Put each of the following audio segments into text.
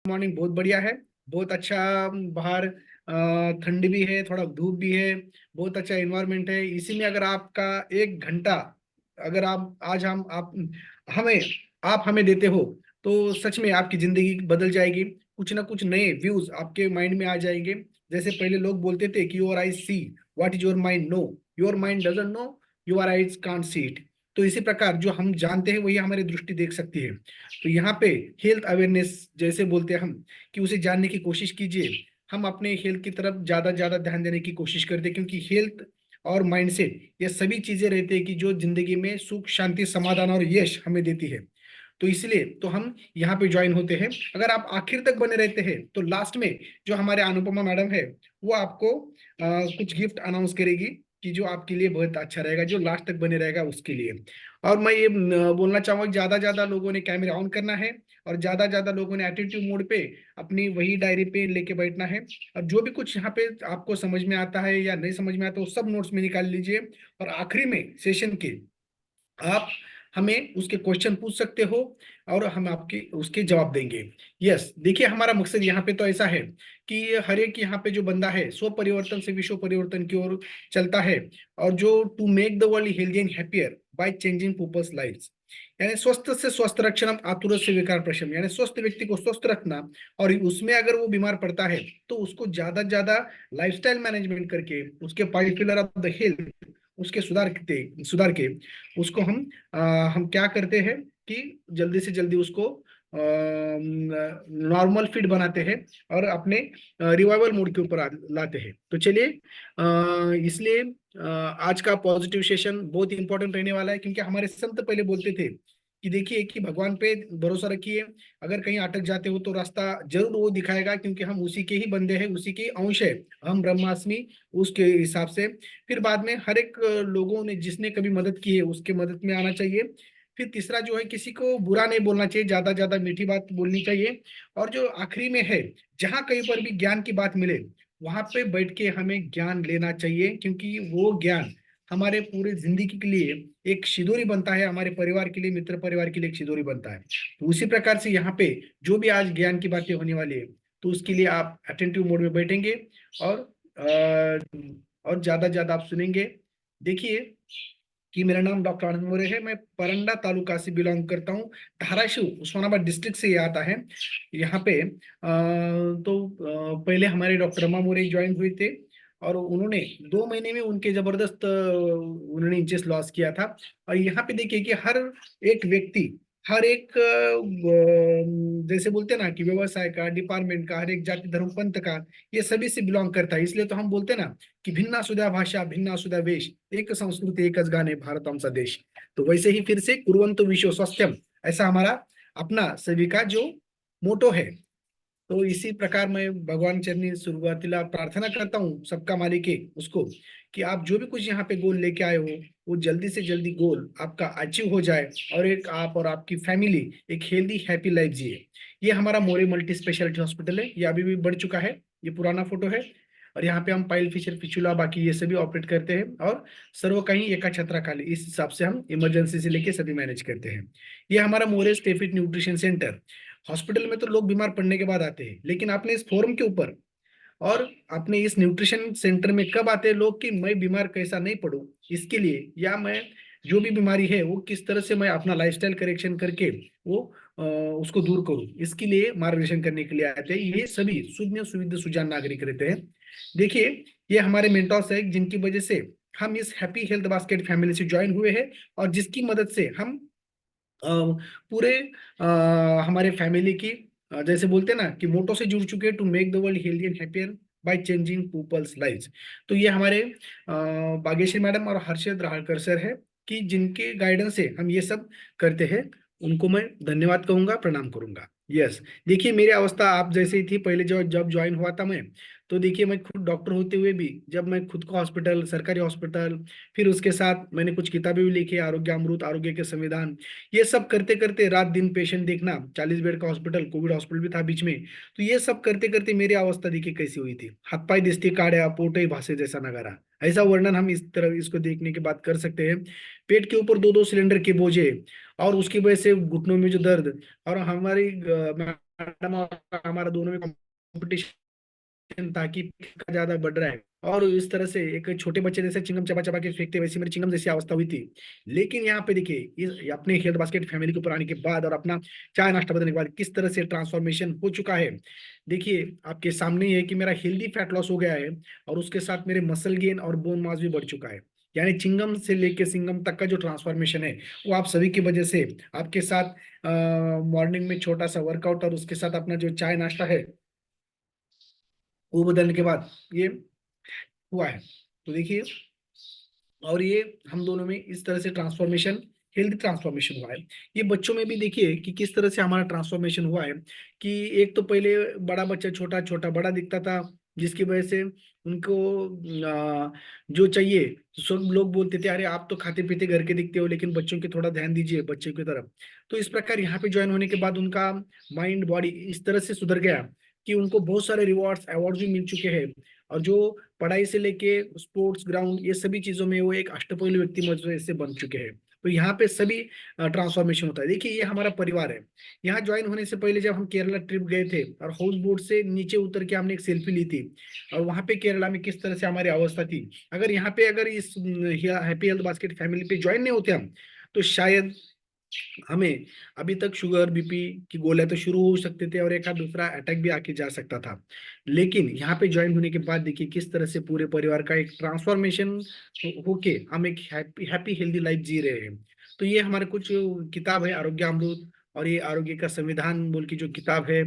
Morning बहुत बढ़िया है। बहुत अच्छा। बाहर ठंड भी है, थोड़ा धूप भी है। बहुत अच्छा एनवायरनमेंट है। इसी में अगर आपका 1 घंटा, अगर आप आज हम आप हमें आप हमें देते हो, तो सच में आपकी जिंदगी बदल जाएगी। कुछ ना कुछ नए व्यूज आपके माइंड में आ जाएंगे। जैसे पहले लोग बोलते थे कि your eyes see what is your mind know, your mind doesn't know, your eyes can't see it. तो इसी प्रकार जो हम जानते हैं वही हमारी दृष्टि देख सकती है। तो यहाँ पे हेल्थ अवेयरनेस जैसे बोलते हैं हम, कि उसे जानने की कोशिश कीजिए। हम अपने हेल्थ की तरफ ज्यादा ज्यादा ध्यान देने की कोशिश करते हैं, क्योंकि हेल्थ और माइंडसेट ये सभी चीजें रहती है कि जो जिंदगी में सुख शांति समाधान और यश हमें देती है। तो इसलिए तो हम यहाँ पे ज्वाइन होते हैं। अगर आप आखिर तक बने रहते हैं तो लास्ट में जो हमारे अनुपमा मैडम है, वो आपको कुछ गिफ्ट अनाउंस करेगी, कि जो आपके लिए बहुत अच्छा रहेगा, जो लास्ट तक बने रहेगा उसके लिए। और मैं ये बोलना चाहूंगा कि ज्यादा ज्यादा लोगों ने कैमरा ऑन करना है, और ज्यादा ज्यादा लोगों ने एटीट्यूड मोड पे अपनी वही डायरी पे लेके बैठना है। और जो भी कुछ यहाँ पे आपको समझ में आता है या नहीं समझ में आता, वो सब नोट्स में निकाल लीजिए। और आखिरी में सेशन के आप हमें उसके क्वेश्चन पूछ सकते हो, और हम आपके उसके जवाब देंगे। यस, देखिए हमारा मकसद यहाँ पे तो ऐसा है कि हर एक यहाँ पे जो बंदा है स्व परिवर्तन से विश्व परिवर्तन की ओर चलता है। और जो to make the world healthy and happier by changing people's lives, यानी स्वस्थ से स्वस्थ रक्षण आतुर से विकार प्रशम, यानी स्वस्थ व्यक्ति को स्वस्थ रखना। और उसमें अगर वो बीमार पड़ता है तो उसको ज्यादा ज्यादा लाइफस्टाइल मैनेजमेंट करके उसके 5 पिलर ऑफ द हेल्थ उसके सुधार के उसको हम क्या करते हैं कि जल्दी से जल्दी उसको नॉर्मल फिट बनाते हैं, और अपने रिवाइवल मोड के ऊपर लाते हैं। तो चलिए, इसलिए आज का पॉजिटिव सेशन बहुत इंपॉर्टेंट रहने वाला है, क्योंकि हमारे संत पहले बोलते थे कि देखिए कि भगवान पे भरोसा रखिए। अगर कहीं अटक जाते हो तो रास्ता जरूर वो दिखाएगा, क्योंकि हम उसी के ही बंदे हैं, उसी के अंश है। हम ब्रह्मास्मि उसके हिसाब से। फिर बाद में हर एक लोगों ने जिसने कभी मदद की है उसके मदद में आना चाहिए। फिर तीसरा जो है, किसी को बुरा नहीं बोलना चाहिए, ज्यादा ज्यादा मीठी बात बोलनी चाहिए। और जो आखिरी में है, जहां कहीं पर भी ज्ञान की बात मिले वहां पे बैठ के हमें ज्ञान लेना चाहिए, क्योंकि वो ज्ञान हमारे पूरे जिंदगी के लिए एक सिदोरी बनता है, हमारे परिवार के लिए, मित्र परिवार के लिए एक सिदोरी बनता है। तो उसी प्रकार से यहाँ पे जो भी आज ज्ञान की बातें होने वाली है, तो उसके लिए आप अटेंटिव मोड में बैठेंगे, और ज्यादा ज्यादा आप सुनेंगे। देखिए कि मेरा नाम डॉक्टर आनंद मोरे है। मैं परंडा तालुका से बिलोंग करता हूँ। धाराशिव उस्मानाबाद डिस्ट्रिक्ट से ये आता है। यहाँ पे पहले हमारे डॉक्टर रमा मोरे ज्वाइन हुए थे, और उन्होंने 2 महीने में उनके जबरदस्त उन्होंने इंचेस लॉस किया था। और यहाँ पे देखिए कि हर एक व्यक्ति, हर एक जैसे बोलते हैं ना कि व्यवसाय का, डिपार्टमेंट का, हर एक जाति धर्म पंथ का, ये सभी से बिलोंग करता है। इसलिए तो हम बोलते हैं ना कि भिन्ना सुधा भाषा भिन्ना सुधा वेश, एक संस्कृति एकच गाणे भारत आमचा देश। तो वैसे ही फिर से कुर्वन्तु विश्व स्वास्थ्यम, ऐसा हमारा अपना सभी का जो मोटो है। तो इसी प्रकार मैं भगवान चरनी शुरुआतीला प्रार्थना करता हूँ, सबका मालिक है उसको, कि आप जो भी कुछ यहाँ पे गोल लेके आए हो, वो जल्दी से जल्दी गोल आपका अचीव हो जाए, और एक आप और आपकी फैमिली एक हेल्दी हैप्पी लाइफ जिए। ये हमारा मोरे मल्टी स्पेशलिटी हॉस्पिटल है। ये अभी भी बढ़ चुका है, ये पुराना फोटो है। और यहाँ पे हम पाइल फिशर फिचुला बाकी ये सभी ऑपरेट करते हैं, और सर्व कहीं एका छत्रा खाली, इस हिसाब से हम इमरजेंसी से लेके सभी मैनेज करते हैं। ये हमारा मोरे स्टेफिट न्यूट्रिशन सेंटर। हॉस्पिटल में तो लोग बीमार पड़ने के बाद आते हैं, लेकिन आपने इस फोरम के ऊपर और अपने इस न्यूट्रिशन सेंटर में कब आते हैं लोग, कि मैं बीमार कैसा नहीं पड़ूं, इसके लिए, या मैं जो भी बीमारी है वो किस तरह से मैं अपना लाइफस्टाइल करेक्शन करके वो उसको दूर करूं, इसके लिए मार्गदर्शन करने के लिए आते हैं। ये सभी सुज्ञ सुविध सुजान नागरिक रहते हैं। देखिए, ये हमारे मेंटर्स है, जिनकी वजह से हम इस हैप्पी हेल्थ बास्केट फैमिली से ज्वाइन हुए हैं, और जिसकी मदद से हम पूरे हमारे फैमिली की जैसे बोलते हैं ना कि मोटो से जुड़ चुके हैं, to make the world healthy and happier by changing people's lives. तो ये हमारे बागेश्वरी मैडम और हर्षद राहलकर सर है, कि जिनके गाइडेंस से हम ये सब करते हैं। उनको मैं धन्यवाद कहूंगा, प्रणाम करूंगा। यस, देखिए मेरी अवस्था आप जैसे ही थी पहले, जो जब ज्वाइन हुआ था मैं, तो देखिए मैं खुद डॉक्टर होते हुए भी, जब मैं खुद को हॉस्पिटल, सरकारी हॉस्पिटल, फिर उसके साथ मैंने कुछ किताबें भी लिखी, आरोग्य अमृत, आरोग्य के संविधान, ये सब करते करते रात दिन पेशेंट देखना, 40 बेड का हॉस्पिटल, कोविड हॉस्पिटल भी था बीच में। तो ये सब करते करते मेरी अवस्था देखिए कैसी हुई थी, हाथ पाई दिसती काढ़ा, पोटे भाषे जैसा नगारा। ऐसा वर्णन हम इस तरह इसको देखने के बाद कर सकते हैं। पेट के ऊपर दो दो सिलेंडर के बोझे, और उसकी वजह से घुटनों में जो दर्द, और हमारी मैडम और हमारा दोनों में कंपटीशन था कि किसका ज्यादा बढ़ रहा है, और इस तरह से एक छोटे बच्चे जैसे चिंगम चबा चबा के फेंकते वैसी मेरी चिंगम जैसी अवस्था हुई थी। लेकिन यहाँ पे देखिए इस अपने हेल्थ बास्केट फैमिली के ऊपर आने के बाद और अपना चाय नाश्ता बदलने के बाद किस तरह से ट्रांसफॉर्मेशन हो चुका है। देखिए आपके सामने ही है कि मेरा हेल्दी फैट लॉस हो गया है, और उसके साथ मेरे मसल गेन और बोन मास भी बढ़ चुका है। यानी चिंगम से लेके सिंगम तक का जो ट्रांसफॉर्मेशन है वो आप सभी की वजह से, आपके साथ मॉर्निंग में छोटा सा वर्कआउट और उसके साथ अपना जो चाय नाश्ता है वो बदलने के बाद ये हुआ है। तो देखिए, और ये हम दोनों में इस तरह से ट्रांसफॉर्मेशन, हेल्थ ट्रांसफॉर्मेशन हुआ है। ये बच्चों में भी देखिए कि किस तरह से हमारा ट्रांसफॉर्मेशन हुआ है। कि एक तो पहले बड़ा बच्चा छोटा छोटा बड़ा दिखता था, जिसकी वजह से उनको जो चाहिए, सब लोग बोलते थे अरे आप तो खाते पीते घर के दिखते हो, लेकिन बच्चों के थोड़ा ध्यान दीजिए बच्चों की तरफ। तो इस प्रकार यहाँ पे ज्वाइन होने के बाद उनका माइंड बॉडी इस तरह से सुधर गया कि उनको बहुत सारे रिवॉर्ड्स अवार्ड भी मिल चुके हैं। और जो पढ़ाई से लेके स्पोर्ट्स ग्राउंड ये सभी चीजों में वो एक अष्टपैलू व्यक्ति मजबूत से बन चुके हैं। तो यहाँ पे सभी ट्रांसफॉर्मेशन होता है। देखिए ये हमारा परिवार है। यहाँ ज्वाइन होने से पहले जब हम केरला ट्रिप गए थे और हाउस बोट से नीचे उतर के हमने एक सेल्फी ली थी, और वहां पे केरला में किस तरह से हमारी अवस्था थी, अगर यहाँ पे अगर इस हैप्पी हेल्थ बास्केट फैमिली पे ज्वाइन नहीं होते हम, तो शायद हमें अभी तक शुगर बीपी की गोलियां तो शुरू हो सकते थे और एक आध दूसरा अटैक भी आके जा सकता था। लेकिन यहाँ पे ज्वाइन होने के बाद देखिए किस तरह से पूरे परिवार का एक ट्रांसफॉर्मेशन होके हम एक हैप्पी हैप्पी हेल्दी लाइफ जी रहे हैं। तो ये हमारे कुछ किताब है आरोग्य अमृत, और ये आरोग्य का संविधान बोल की जो किताब है,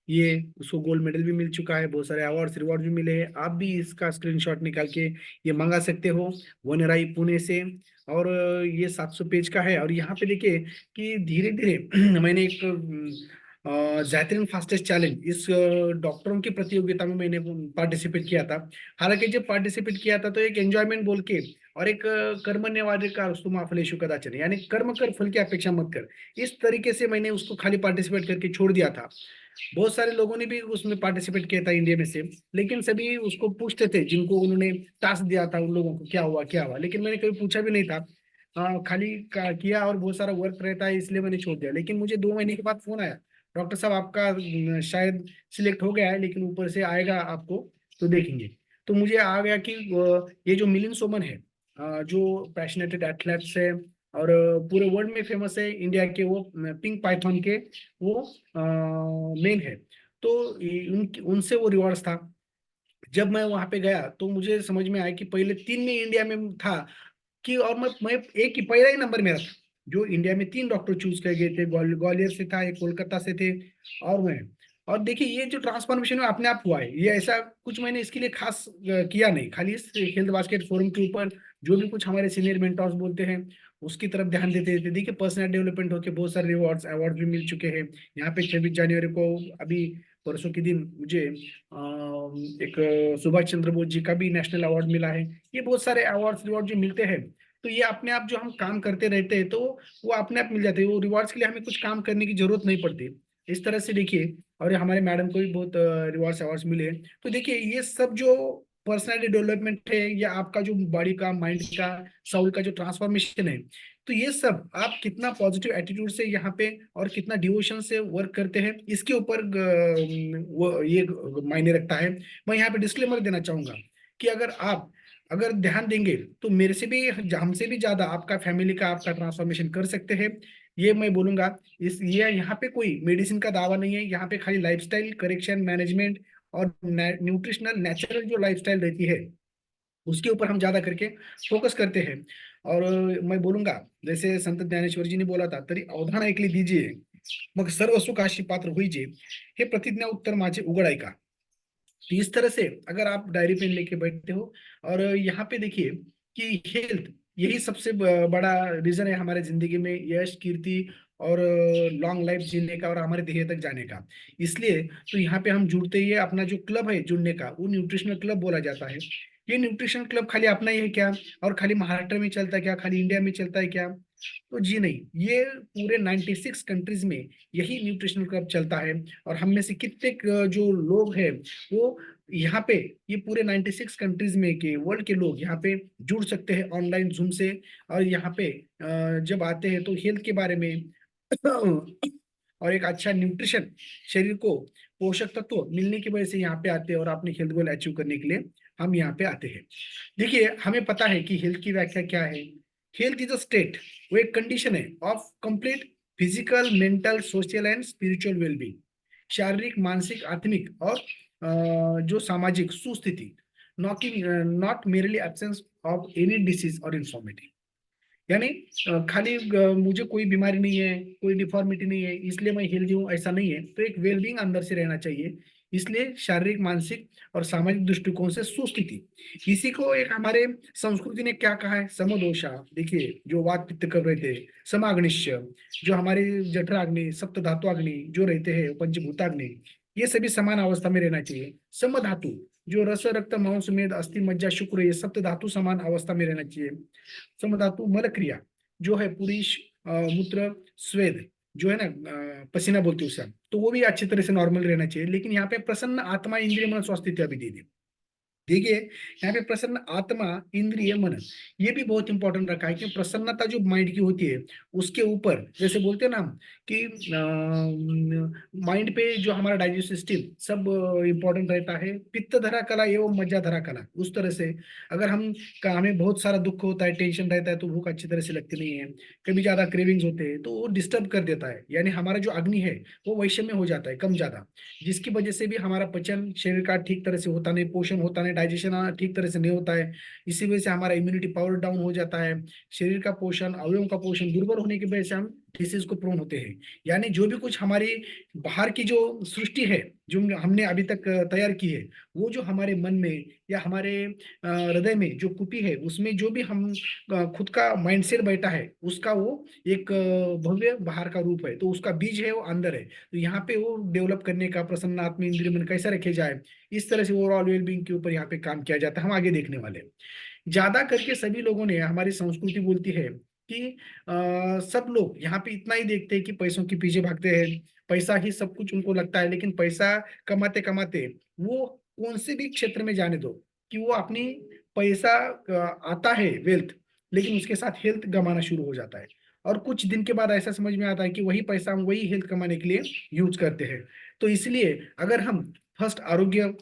ये उसको गोल्ड मेडल भी मिल चुका है, बहुत सारे अवार्ड्स रिवॉर्ड भी मिले हैं। आप भी इसका स्क्रीनशॉट निकाल के ये मंगा सकते हो वनराई पुणे से। और ये 700 पेज का है। और यहाँ पे देखिए कि धीरे धीरे मैंने एक जैतरीन फास्टेस्ट चैलेंज इस डॉक्टरों की प्रतियोगिता में मैंने पार्टिसिपेट किया था। हालांकि जब पार्टिसिपेट किया था तो एक एंजॉयमेंट बोल के, और एक कर्मण्यवादी का तुम फलेषु कदाचन, यानी कर्म कर फल की अपेक्षा मत कर, इस तरीके से मैंने उसको खाली पार्टिसिपेट करके छोड़ दिया था। बहुत सारे लोगों ने भी उसमें पार्टिसिपेट किया था इंडिया में से, लेकिन सभी उसको पूछते थे जिनको उन्होंने टास्क दिया था उन लोगों को क्या हुआ क्या हुआ, लेकिन मैंने कभी पूछा भी नहीं था। खाली किया, और बहुत सारा वर्क रहता है इसलिए मैंने छोड़ दिया। लेकिन मुझे 2 महीने के बाद फोन आया, डॉक्टर साहब आपका शायद सिलेक्ट हो गया है, लेकिन ऊपर से आएगा आपको, तो देखेंगे। तो मुझे आ गया कि ये जो मिलिंद सोमन है, जो पैशनेटेड एथलेट्स है और पूरे वर्ल्ड में फेमस है इंडिया के, वो पिंक पाइथन के वो मेन है। तो उनसे वो रिवॉर्ड्स था। जब मैं वहां पे गया तो मुझे समझ में आया कि पहले 3 में इंडिया में था, कि और मैं एक ही पहला ही नंबर मेरा था। जो इंडिया में 3 डॉक्टर चूज कर गए थे, ग्वालियर से था, एक कोलकाता से थे, और मैं। और देखिए ये जो ट्रांसफॉर्मेशन है अपने आप हुआ है, ये ऐसा कुछ मैंने इसके लिए खास किया नहीं, खाली इस हेल्थ बास्केट फोरम के ऊपर जो भी कुछ हमारे सीनियर मेंटर्स बोलते हैं उसकी तरफ ध्यान देते थे। देखिए पर्सनल डेवलपमेंट होके बहुत सारे रिवॉर्ड्स अवार्ड भी मिल चुके हैं। यहाँ पे 26 जनवरी को अभी परसों के दिन मुझे एक सुभाष चंद्र बोस जी का भी नेशनल अवार्ड मिला है। ये बहुत सारे अवार्ड्स रिवॉर्ड जो मिलते हैं, तो ये अपने आप जो हम काम करते रहते हैं तो वो अपने आप मिल जाते हैं। वो रिवॉर्ड्स के लिए हमें कुछ काम करने की जरूरत नहीं पड़ती। इस तरह से देखिए, और हमारे मैडम को भी बहुत रिवॉर्ड्स अवार्ड्स मिले। तो देखिए ये सब जो पर्सनैलिटी डेवलपमेंट है, या आपका जो बॉडी का माइंड का साउल का जो ट्रांसफॉर्मेशन है, तो ये सब आप कितना पॉजिटिव एटीट्यूड से यहाँ पे और कितना डिवोशन से वर्क करते हैं इसके ऊपर वो ये मायने रखता है। मैं यहाँ पे डिस्क्लेमर देना चाहूंगा कि अगर ध्यान देंगे तो मेरे से भी, हमसे भी ज्यादा आपका फैमिली का आपका ट्रांसफॉर्मेशन कर सकते हैं। ये मैं बोलूंगा। इस ये यहाँ पे कोई मेडिसिन का दावा नहीं है, यहाँ पे खाली लाइफस्टाइल करेक्शन मैनेजमेंट और न्यूट्रिशनल नेचुरल जो लाइफस्टाइल रहती है उसके ऊपर हम ज्यादा करके फोकस करते हैं। और मैं बोलूंगा, जैसे संत ज्ञानेश्वर जी ने बोला था, तरी अवधान ऐकली दीजिए मग सर्व सुखाशी पात्र होईजे, हे प्रतिज्ञा उत्तर माझे उघड ऐका। तो इस तरह से अगर आप डायरी पेन लेके बैठते हो, और यहाँ पे देखिए कि हेल्थ यही सबसे बड़ा रीजन है हमारे जिंदगी में यश कीर्ति और लॉन्ग लाइफ जीने का और हमारे ध्येय तक जाने का। इसलिए तो यहाँ पे हम जुड़ते ही है, अपना जो क्लब है जुड़ने का वो न्यूट्रिशनल क्लब बोला जाता है। ये न्यूट्रिशन क्लब खाली अपना ही है क्या, और खाली महाराष्ट्र में चलता है क्या, खाली इंडिया में चलता है क्या? तो जी नहीं, ये पूरे 96 कंट्रीज में यही न्यूट्रिशनल क्लब चलता है। और हम में से कितने जो लोग हैं वो यहाँ पे, ये पूरे 96 कंट्रीज में के वर्ल्ड के लोग यहाँ पे जुड़ सकते हैं ऑनलाइन जूम से। और यहाँ पे जब आते हैं तो हेल्थ के बारे में और एक अच्छा न्यूट्रिशन, शरीर को पोषक तत्व मिलने की वजह से यहाँ पे आते हैं और अपने हेल्थ गोल अचीव करने के लिए हम यहाँ पे आते हैं। देखिए, हमें पता है कि हेल्थ की व्याख्या क्या है। हेल्थ इज अ स्टेट, वो एक कंडीशन है of complete physical, mental, social and spiritual wellbeing, शारीरिक, मानसिक, आत्मिक और जो सामाजिक सुस्थिति, not merely absence of any disease और इन्फॉर्मिटी। यानी खाली मुझे कोई बीमारी नहीं है, कोई डिफॉर्मिटी नहीं है इसलिए मैं हेल्दी हूँ, ऐसा नहीं है। तो एक वेलबींग अंदर से रहना चाहिए। इसलिए शारीरिक, मानसिक और सामाजिक दृष्टिकोण से सुस्थिति, इसी को एक हमारे संस्कृति ने क्या कहा है, समदोषा। देखिए, जो वात पित्त कर रहे थे, समाग्निश्य, जो हमारे जठराग्नि, सप्त धातुअग्नि जो रहते हैं, पंचभूताग्नि, ये सभी समान अवस्था में रहना चाहिए। सम धातु, जो रस, रक्त, मांस, मेद, अस्थि, मज्जा, शुक्र, ये सप्त धातु समान अवस्था में रहना चाहिए। समधातु मल क्रिया, जो है पुरुष, मूत्र, स्वेद, जो है ना, पसीना बोलते हैं उसे हम, तो वो भी अच्छी तरह से नॉर्मल रहना चाहिए। लेकिन यहाँ पे प्रसन्न आत्मा, इंद्रिय, मन, स्वास्थ्य अभी दे दी। देखिए, यहाँ पे प्रसन्न आत्मा, इंद्रिय, मन, ये भी बहुत इंपॉर्टेंट रखा है कि प्रसन्नता जो माइंड की होती है उसके ऊपर, जैसे बोलते हैं ना हम कि माइंड पे जो हमारा डाइजेस्टिव सिस्टम सब इंपॉर्टेंट रहता है। पित्त धरा कला एवं मज्जा धरा कला, उस तरह से अगर हमें बहुत सारा दुख होता है, टेंशन रहता है, तो भूख अच्छी तरह से लगती नहीं है, कभी ज्यादा क्रेविंग्स होते हैं, तो वो डिस्टर्ब कर देता है। यानी हमारा जो अग्नि है वो वैषम्य हो जाता है, कम ज्यादा, जिसकी वजह से भी हमारा पचन शरीर का ठीक तरह से होता नहीं, पोषण होता नहीं, डाइजेशन ठीक तरह से नहीं होता है। इसी वजह से हमारा इम्यूनिटी पावर डाउन हो जाता है। शरीर का पोषण, अवयवों का पोषण दुर्बल होने की वजह से हम डिसीज को प्रोन होते हैं। यानी जो भी कुछ हमारी बाहर की जो सृष्टि है, जो हमने अभी तक तैयार की है, वो जो हमारे मन में या हमारे हृदय में जो कुपी है, उसमें जो भी हम खुद का माइंडसेट बैठा है, उसका वो एक भव्य बाहर का रूप है। तो उसका बीज है वो अंदर है। तो यहाँ पे वो डेवलप करने का, प्रसन्न आत्मा, इंद्रिय, मन कैसा रखे जाए, इस तरह से ओवरऑल वेलबींग के ऊपर यहाँ पे काम किया जाता है। हम आगे देखने वाले हैं। ज्यादा करके सभी लोगों ने, हमारी संस्कृति बोलती है कि सब लोग यहाँ पे इतना ही देखते हैं कि पैसों के पीछे भागते हैं, पैसा ही सब कुछ उनको लगता है। लेकिन पैसा कमाते कमाते वो कौन से भी क्षेत्र में जाने दो, कि वो अपनी पैसा आता है वेल्थ, लेकिन उसके साथ हेल्थ गंवाना शुरू हो जाता है। और कुछ दिन के बाद ऐसा समझ में आता है कि वही पैसा हम वही हेल्थ कमाने के लिए यूज करते हैं। तो इसलिए अगर हम फर्स्ट आरोग्य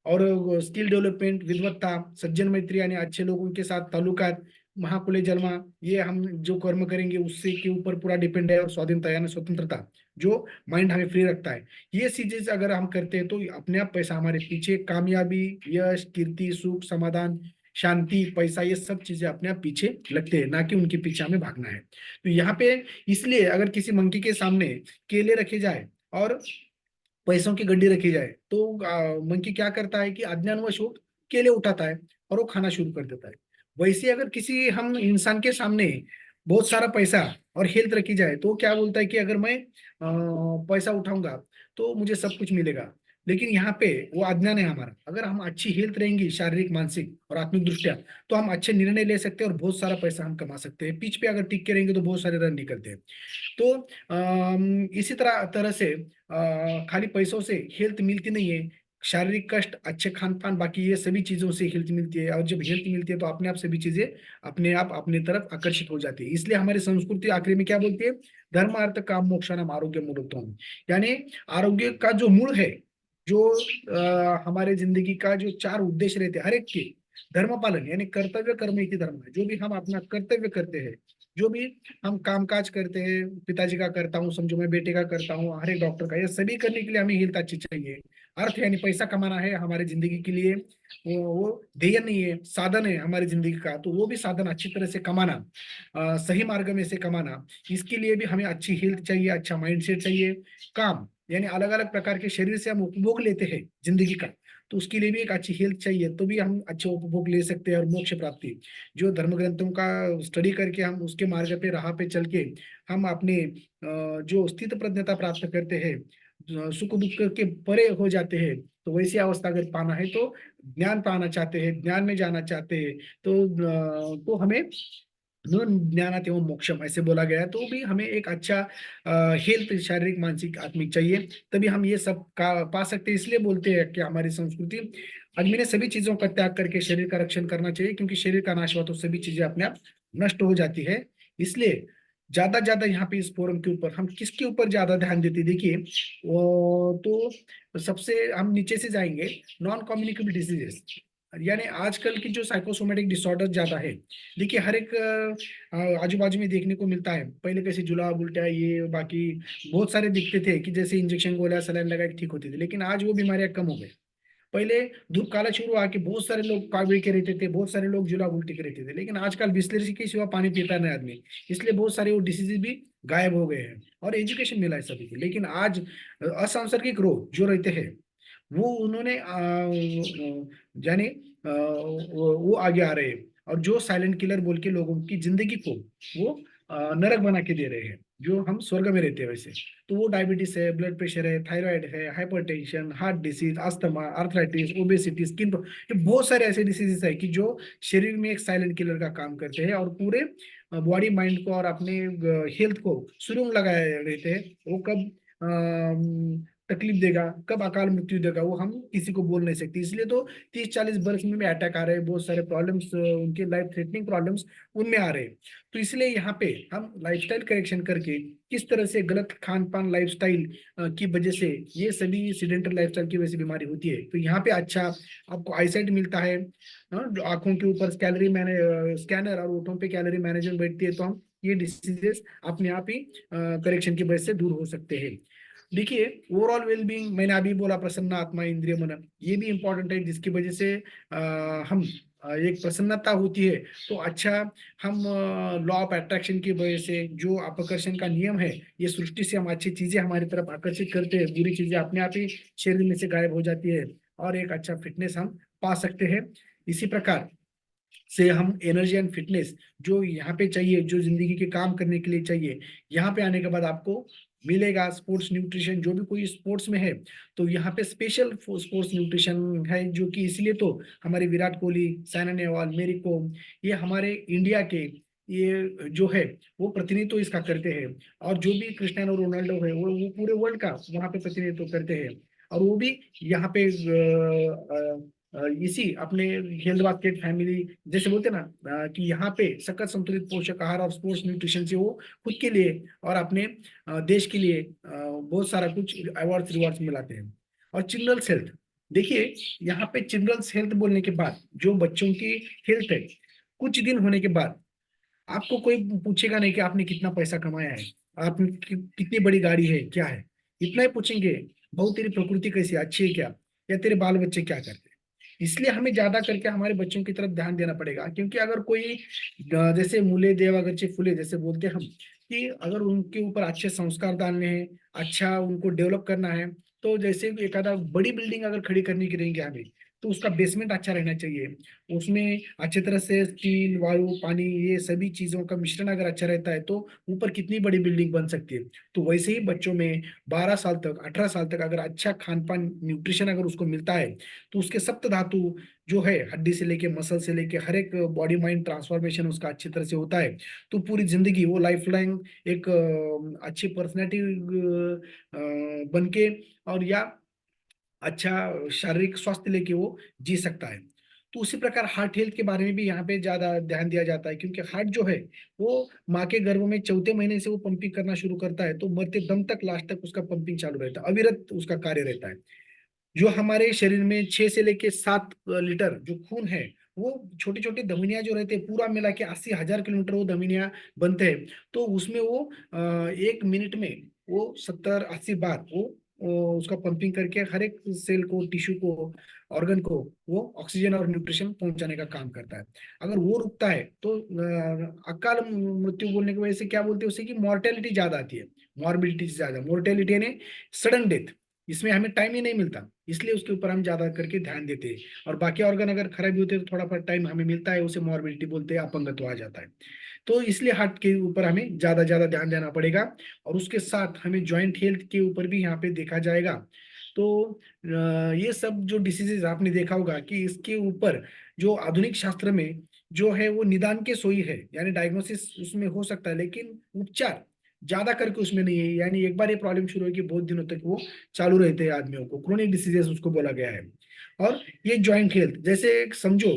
और स्किल डेवलपमेंट, विद्वत्ता, सज्जन मैत्री यानी अच्छे लोगों के साथ ताल्लुकात, महाकुले जन्मा, ये हम जो कर्म करेंगे उससे के ऊपर पूरा डिपेंड है। और स्वाधीनता यानी स्वतंत्रता, जो माइंड हमें फ्री रखता है, ये चीजें अगर हम करते हैं तो अपने आप पैसा हमारे पीछे, कामयाबी, यश, कीर्ति, सुख, समाधान, शांति, पैसा, ये सब चीजें अपने आप पीछे लगते हैं, ना कि उनके पीछे हमें भागना है। तो यहाँ पे इसलिए अगर किसी मंकी के सामने केले रखे जाए और पैसों की गड्डी रखी जाए, तो मंकी क्या करता है कि अज्ञानवश वो केले उठाता है और वो खाना शुरू कर देता है। वैसे अगर किसी हम इंसान के सामने बहुत सारा पैसा और हेल्थ रखी जाए, तो वो क्या बोलता है कि अगर मैं पैसा उठाऊंगा तो मुझे सब कुछ मिलेगा। लेकिन यहाँ पे वो अज्ञान है हमारा। अगर हम अच्छी हेल्थ रहेंगी, शारीरिक, मानसिक और आत्मिक दृष्टिया, तो हम अच्छे निर्णय ले सकते हैं और बहुत सारा पैसा हम कमा सकते हैं। पिच पे अगर टिक के रहेंगे तो बहुत सारे रन निकलते हैं। तो इसी तरह तरह से खाली पैसों से हेल्थ मिलती नहीं है। शारीरिक कष्ट, अच्छे खान पान, बाकी ये सभी चीजों से हेल्थ मिलती है। और जब हेल्थ मिलती है तो अपने आप सभी चीजें अपने आप अपने तरफ आकर्षित हो जाती है। इसलिए हमारी संस्कृति आखिरी में क्या बोलती है, धर्म, अर्थ, काम, मोक्ष नाम आरोग्य मूलत्वम। यानी आरोग्य का जो मूल है, जो हमारे जिंदगी का जो चार उद्देश्य रहते हैं हर एक के, धर्म पालन यानी कर्तव्य कर्म एक ही धर्म है। जो भी हम अपना कर्तव्य करते हैं, जो भी हम कामकाज करते हैं, पिताजी का करता हूँ, समझो मैं बेटे का करता हूँ, हर एक डॉक्टर का, ये सभी करने के लिए हमें हेल्थ अच्छी चाहिए। अर्थ यानी पैसा कमाना है हमारे जिंदगी के लिए, वो ध्येय नहीं है, साधन है हमारी जिंदगी का। तो वो भी साधन अच्छी तरह से कमाना, सही मार्ग में से कमाना, इसके लिए भी हमें अच्छी हेल्थ चाहिए, अच्छा माइंडसेट चाहिए। काम यानी अलग अलग प्रकार के शरीर से हम उपभोग लेते हैं जिंदगी का, तो उसके लिए भी एक अच्छी हेल्थ चाहिए, तो भी हम अच्छे उपभोग ले सकते हैं। और मोक्ष प्राप्ति, जो धर्म ग्रंथों का स्टडी करके हम उसके मार्ग पे, राह पे चल के हम अपने जो स्थित प्रज्ञता प्राप्त करते हैं, सुख दुख के परे हो जाते हैं। तो वैसी अवस्था अगर पाना है तो ज्ञान पाना चाहते हैं, ज्ञान में जाना चाहते हैं, तो हमें ज्ञानात एवं मोक्षम ऐसे बोला गया है। तो भी हमें एक अच्छा हेल्थ, शारीरिक, मानसिक, आत्मिक चाहिए, तभी हम ये सब का पा सकते हैं। इसलिए बोलते हैं कि हमारी संस्कृति, आदमी ने सभी चीजों का त्याग करके शरीर का रक्षण करना चाहिए, क्योंकि शरीर का नाश हुआ तो सभी चीजें अपने आप नष्ट हो जाती है। इसलिए ज्यादा यहाँ पे इस फोरम के ऊपर हम किसके ऊपर ज्यादा ध्यान देते, देखिए वो तो सबसे हम नीचे से जाएंगे, नॉन कम्युनिकेबल डिसीजेस, यानी आजकल की जो साइकोसोमेटिक डिसऑर्डर ज्यादा है। देखिए हर एक आजू बाजू में देखने को मिलता है। पहले कैसे जुलाब उल्टा ये बाकी बहुत सारे दिखते थे कि जैसे इंजेक्शन गोलियां सलाइन लगा के ठीक होती थी, लेकिन आज वो बीमारियां कम हो गई। पहले धूप काला शुरू आके बहुत सारे लोग कावड़े के रहते थे, बहुत सारे लोग जुलाब उल्टी के रहते थे, लेकिन आजकल बिस्लरी के सिवा पानी पीता नहीं आदमी, इसलिए बहुत सारे वो डिसीजेज भी गायब हो गए हैं और एजुकेशन मिला है सभी को। लेकिन आज असंसर्गिक रोग जो रहते हैं वो उन्होंने यानी वो आगे आ रहे हैं, और जो साइलेंट किलर बोल के लोगों की जिंदगी को वो नरक बना के दे रहे हैं, जो हम स्वर्ग में रहते हैं वैसे। तो वो डायबिटीज है, ब्लड प्रेशर है, थायराइड है, hypertension, heart disease, asthma, arthritis, obesity, skin, ये बहुत सारे ऐसे डिसीजेस है कि जो शरीर में एक साइलेंट किलर का काम करते हैं और पूरे बॉडी माइंड को और अपने हेल्थ को सुरंग लगाए रहते हैं। वो कब तकलीफ देगा, कब अकाल मृत्यु देगा, वो हम किसी को बोल नहीं सकते। इसलिए तो 30-40 वर्ष में अटैक आ रहे हैं, बहुत सारे प्रॉब्लम्स, उनके लाइफ थ्रेटनिंग प्रॉब्लम्स उनमें आ रहे हैं। तो इसलिए यहाँ पे हम लाइफस्टाइल करेक्शन करके किस तरह से गलत खान पान लाइफस्टाइल की वजह से ये सभी सीडेंटल लाइफस्टाइल की वजह से बीमारी होती है। तो यहाँ पे अच्छा आपको आईसाइट मिलता है, जो आंखों के ऊपर कैलोरी मैंने स्कैनर और ओठों पे कैलोरी मैनेजमेंट बैठती है, तो हम ये डिसीजेस अपने आप ही करेक्शन की वजह से दूर हो सकते हैं। देखिए ओवरऑल वेलबींग मैंने अभी बोला, प्रसन्न आत्मा इंद्रिय मन, ये भी इंपॉर्टेंट है, जिसकी वजह से हम एक प्रसन्नता होती है। तो अच्छा हम लॉ ऑफ अट्रैक्शन की वजह से जो आकर्षण का नियम है, ये सृष्टि से हम अच्छी चीजें हमारी तरफ आकर्षित करते हैं, बुरी चीजें अपने आप ही शरीर में से गायब हो जाती है और एक अच्छा फिटनेस हम पा सकते हैं। इसी प्रकार से हम एनर्जी एंड फिटनेस जो यहाँ पे चाहिए, जो जिंदगी के काम करने के लिए चाहिए, यहाँ पे आने के बाद आपको मिलेगा। स्पोर्ट्स न्यूट्रिशन, जो भी कोई स्पोर्ट्स में है तो यहाँ पे स्पेशल स्पोर्ट्स न्यूट्रिशन है, जो कि इसलिए तो हमारे विराट कोहली, साइना नेहवाल, मेरी कोम, ये हमारे इंडिया के ये जो है वो प्रतिनिधित्व इसका करते हैं। और जो भी क्रिस्टियानो रोनाल्डो है वो पूरे वर्ल्ड का वहाँ पे प्रतिनिधित्व करते हैं। और वो भी यहाँ पे इसी अपने हेल्थ बास्केट फैमिली जैसे बोलते हैं ना कि यहाँ पे सकल संतुलित पोषक आहार और स्पोर्ट्स न्यूट्रिशन से वो खुद के लिए और अपने देश के लिए बहुत सारा कुछ अवार्ड्स रिवार्ड्स मिलाते हैं। और चिल्ड्रंस हेल्थ, देखिए यहाँ पे चिल्ड्रंस हेल्थ बोलने के बाद जो बच्चों की हेल्थ है, कुछ दिन होने के बाद आपको कोई पूछेगा नहीं कि आपने कितना पैसा कमाया है, आपने कितनी बड़ी गाड़ी है, क्या है, इतना ही पूछेंगे, बहुत तेरी प्रकृति कैसी है, अच्छी है क्या, या तेरे बाल बच्चे क्या करते हैं। इसलिए हमें ज्यादा करके हमारे बच्चों की तरफ ध्यान देना पड़ेगा, क्योंकि अगर कोई जैसे मूले देवागरचे फूले जैसे बोलते हैं हम, कि अगर उनके ऊपर अच्छे संस्कार डालने हैं, अच्छा उनको डेवलप करना है, तो जैसे एक आधा बड़ी बिल्डिंग अगर खड़ी करनी की रहेंगे हमें, तो उसका बेसमेंट अच्छा रहना चाहिए, उसमें अच्छी तरह से स्टील, वायु, पानी, ये सभी चीजों का मिश्रण अगर अच्छा रहता है तो ऊपर कितनी बड़ी बिल्डिंग बन सकती है। तो वैसे ही बच्चों में 12 साल तक, 18 साल तक अगर अच्छा खान पान न्यूट्रिशन अगर उसको मिलता है, तो उसके सप्त धातु जो है, हड्डी से लेके मसल से लेके हर एक बॉडी माइंड ट्रांसफॉर्मेशन उसका अच्छी तरह से होता है। तो पूरी जिंदगी वो लाइफ लाइन एक अच्छी पर्सनैलिटी बन के और या अच्छा शारीरिक स्वास्थ्य लेके वो जी सकता है। तो उसी प्रकार हार्ट हेल्थ के बारे में भी यहाँ पे ज्यादा ध्यान दिया जाता है, क्योंकि हार्ट जो है वो माँ के गर्भ में चौथे महीने से वो पंपिंग करना शुरू करता है, तो मरते दम तक लास्ट तक उसका पंपिंग चालू रहता है, अविरत उसका कार्य रहता है। जो हमारे शरीर में 6 से लेके 7 लीटर जो खून है, वो छोटी छोटी धमनियां जो रहते हैं पूरा मिला के 80,000 किलोमीटर वो धमनियां बनते हैं। तो उसमें वो 1 मिनट में वो 70-80 बार वो उसका पंपिंग करके हर एक सेल को, टिश्यू को, ऑर्गन को वो ऑक्सीजन और न्यूट्रिशन पहुंचाने का काम करता है। अगर वो रुकता है तो अकाल मृत्यु बोलने की वजह से क्या बोलते हैं उसे, कि मॉर्टेलिटी ज्यादा आती है, मॉर्बिडिटी ज्यादा, मोर्टेलिटी यानी सडन डेथ, इसमें हमें टाइम ही नहीं मिलता, इसलिए उसके ऊपर हम ज्यादा करके ध्यान देते हैं। और बाकी ऑर्गन अगर खराबी होते हैं तो थोड़ा बहुत टाइम हमें मिलता है, उसे मॉर्बिडिटी बोलते हैं, अपंगत्व आ जाता है। तो इसलिए हार्ट के ऊपर हमें ज्यादा ज्यादा ध्यान देना पड़ेगा। और उसके साथ हमें जॉइंट हेल्थ के ऊपर भी यहाँ पे देखा जाएगा। तो ये सब जो डिसीजेज आपने देखा होगा कि इसके ऊपर जो आधुनिक शास्त्र में जो है वो निदान के सोई है, यानी डायग्नोसिस उसमें हो सकता है, लेकिन उपचार ज्यादा करके उसमें नहीं है। यानी एक बार ये प्रॉब्लम शुरू होगी बहुत दिनों तक वो चालू रहते हैं आदमियों को, क्रोनिक डिसीजेस उसको बोला गया है। और ये जॉइंट हेल्थ जैसे एक समझो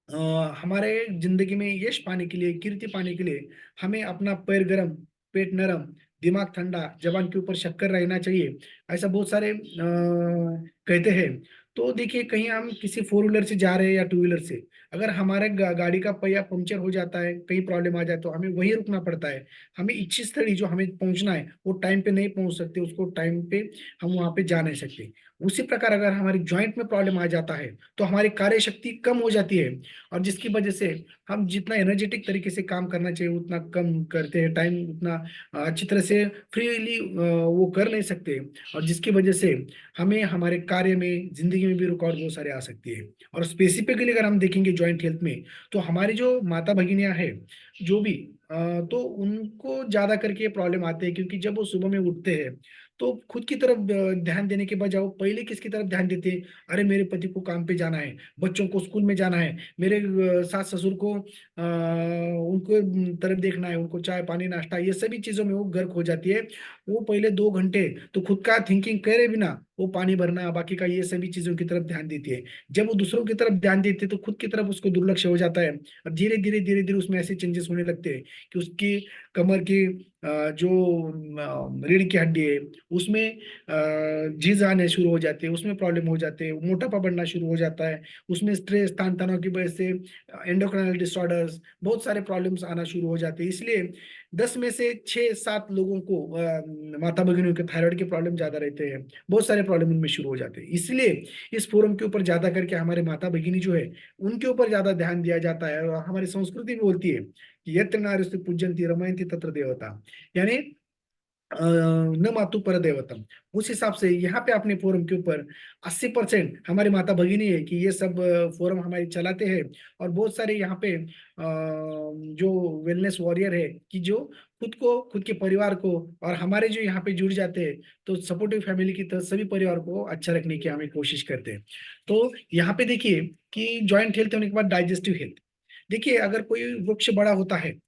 अ, हमारे जिंदगी में यश पाने के लिए, कीर्ति पाने के लिए हमें अपना पैर गरम, पेट नरम, दिमाग ठंडा, जबान के ऊपर शक्कर रहना चाहिए, ऐसा बहुत सारे कहते हैं। तो देखिए, कहीं हम किसी फोर व्हीलर से जा रहे हैं या टू व्हीलर से, अगर हमारे गाड़ी का पहिया पंक्चर हो जाता है, कहीं प्रॉब्लम आ जाए, तो हमें वहीं रुकना पड़ता है। हमें इच्छित स्थली जो हमें पहुंचना है वो टाइम पे नहीं पहुंच सकते, उसको टाइम पे हम वहां पे जा नहीं सकते। उसी प्रकार अगर हमारी ज्वाइंट में प्रॉब्लम आ जाता है तो हमारी कार्य शक्ति कम हो जाती है, और जिसकी वजह से हम जितना एनर्जेटिक तरीके से काम करना चाहिए उतना कम करते हैं, टाइम उतना अच्छी तरह से फ्रीली वो कर नहीं सकते, और जिसकी वजह से हमें हमारे कार्य में, जिंदगी में भी रुकावट बहुत सारे आ सकती है। और स्पेसिफिकली अगर हम देखेंगे जॉइंट हेल्थ में, तो हमारी जो माता भगिनियां हैं, जो भी तो उनको ज्यादा करके प्रॉब्लम आते हैं, क्योंकि जब वो सुबह में उठते हैं तो खुद की तरफ ध्यान देने के बजाय वो पहले किसकी तरफ ध्यान देते हैं? अरे मेरे पति को काम पे जाना है, बच्चों को स्कूल में जाना है, मेरे सास ससुर को उनको तरफ देखना है, उनको चाय पानी नाश्ता, ये सभी चीजों में वो गर्क हो जाती है। वो पहले 2 घंटे तो खुद का थिंकिंग करे बिना वो पानी भरना, बाकी का ये सभी चीजों की तरफ ध्यान देती है। जब वो दूसरों की तरफ ध्यान देती है तो खुद की तरफ उसको दुर्लक्ष्य हो जाता है, और धीरे धीरे उसमें ऐसे चेंजेस होने लगते हैं कि उसकी कमर की जो रीढ़ की हड्डी है उसमें झीज आने शुरू हो जाते हैं, उसमें प्रॉब्लम हो जाते हैं, मोटापा बढ़ना शुरू हो जाता है, उसमें स्ट्रेस, तान तनाव की वजह से एंडोक्राइनल डिसऑर्डर्स, बहुत सारे प्रॉब्लम्स आना शुरू हो जाते हैं। इसलिए 10 में से 6-7 लोगों को माता भगिनियों के थायराइड के प्रॉब्लम ज्यादा रहते हैं, बहुत सारे प्रॉब्लम उनमें शुरू हो जाते हैं। इसलिए इस फोरम के ऊपर ज्यादा करके हमारे माता भगिनी जो है उनके ऊपर ज्यादा ध्यान दिया जाता है, और हमारी संस्कृति भी बोलती है कि यत्र नार्यस्तु पूज्यन्ति रमयन्ति तत्र देवता, यानी न मातु पर देवतम। उस हिसाब से यहाँ पे अपने फोरम के ऊपर 80% हमारी माता भगिनी है कि ये सब फोरम हमारे चलाते हैं। और बहुत सारे यहाँ पे जो वेलनेस वॉरियर है कि जो खुद को, खुद के परिवार को, और हमारे जो यहाँ पे जुड़ जाते हैं, तो सपोर्टिव फैमिली की तरह सभी परिवार को अच्छा रखने की हमें कोशिश करते हैं। तो यहाँ पे देखिए कि जॉइंट हेल्थ होने के बाद डाइजेस्टिव हेल्थ, देखिए अगर कोई वृक्ष बड़ा होता है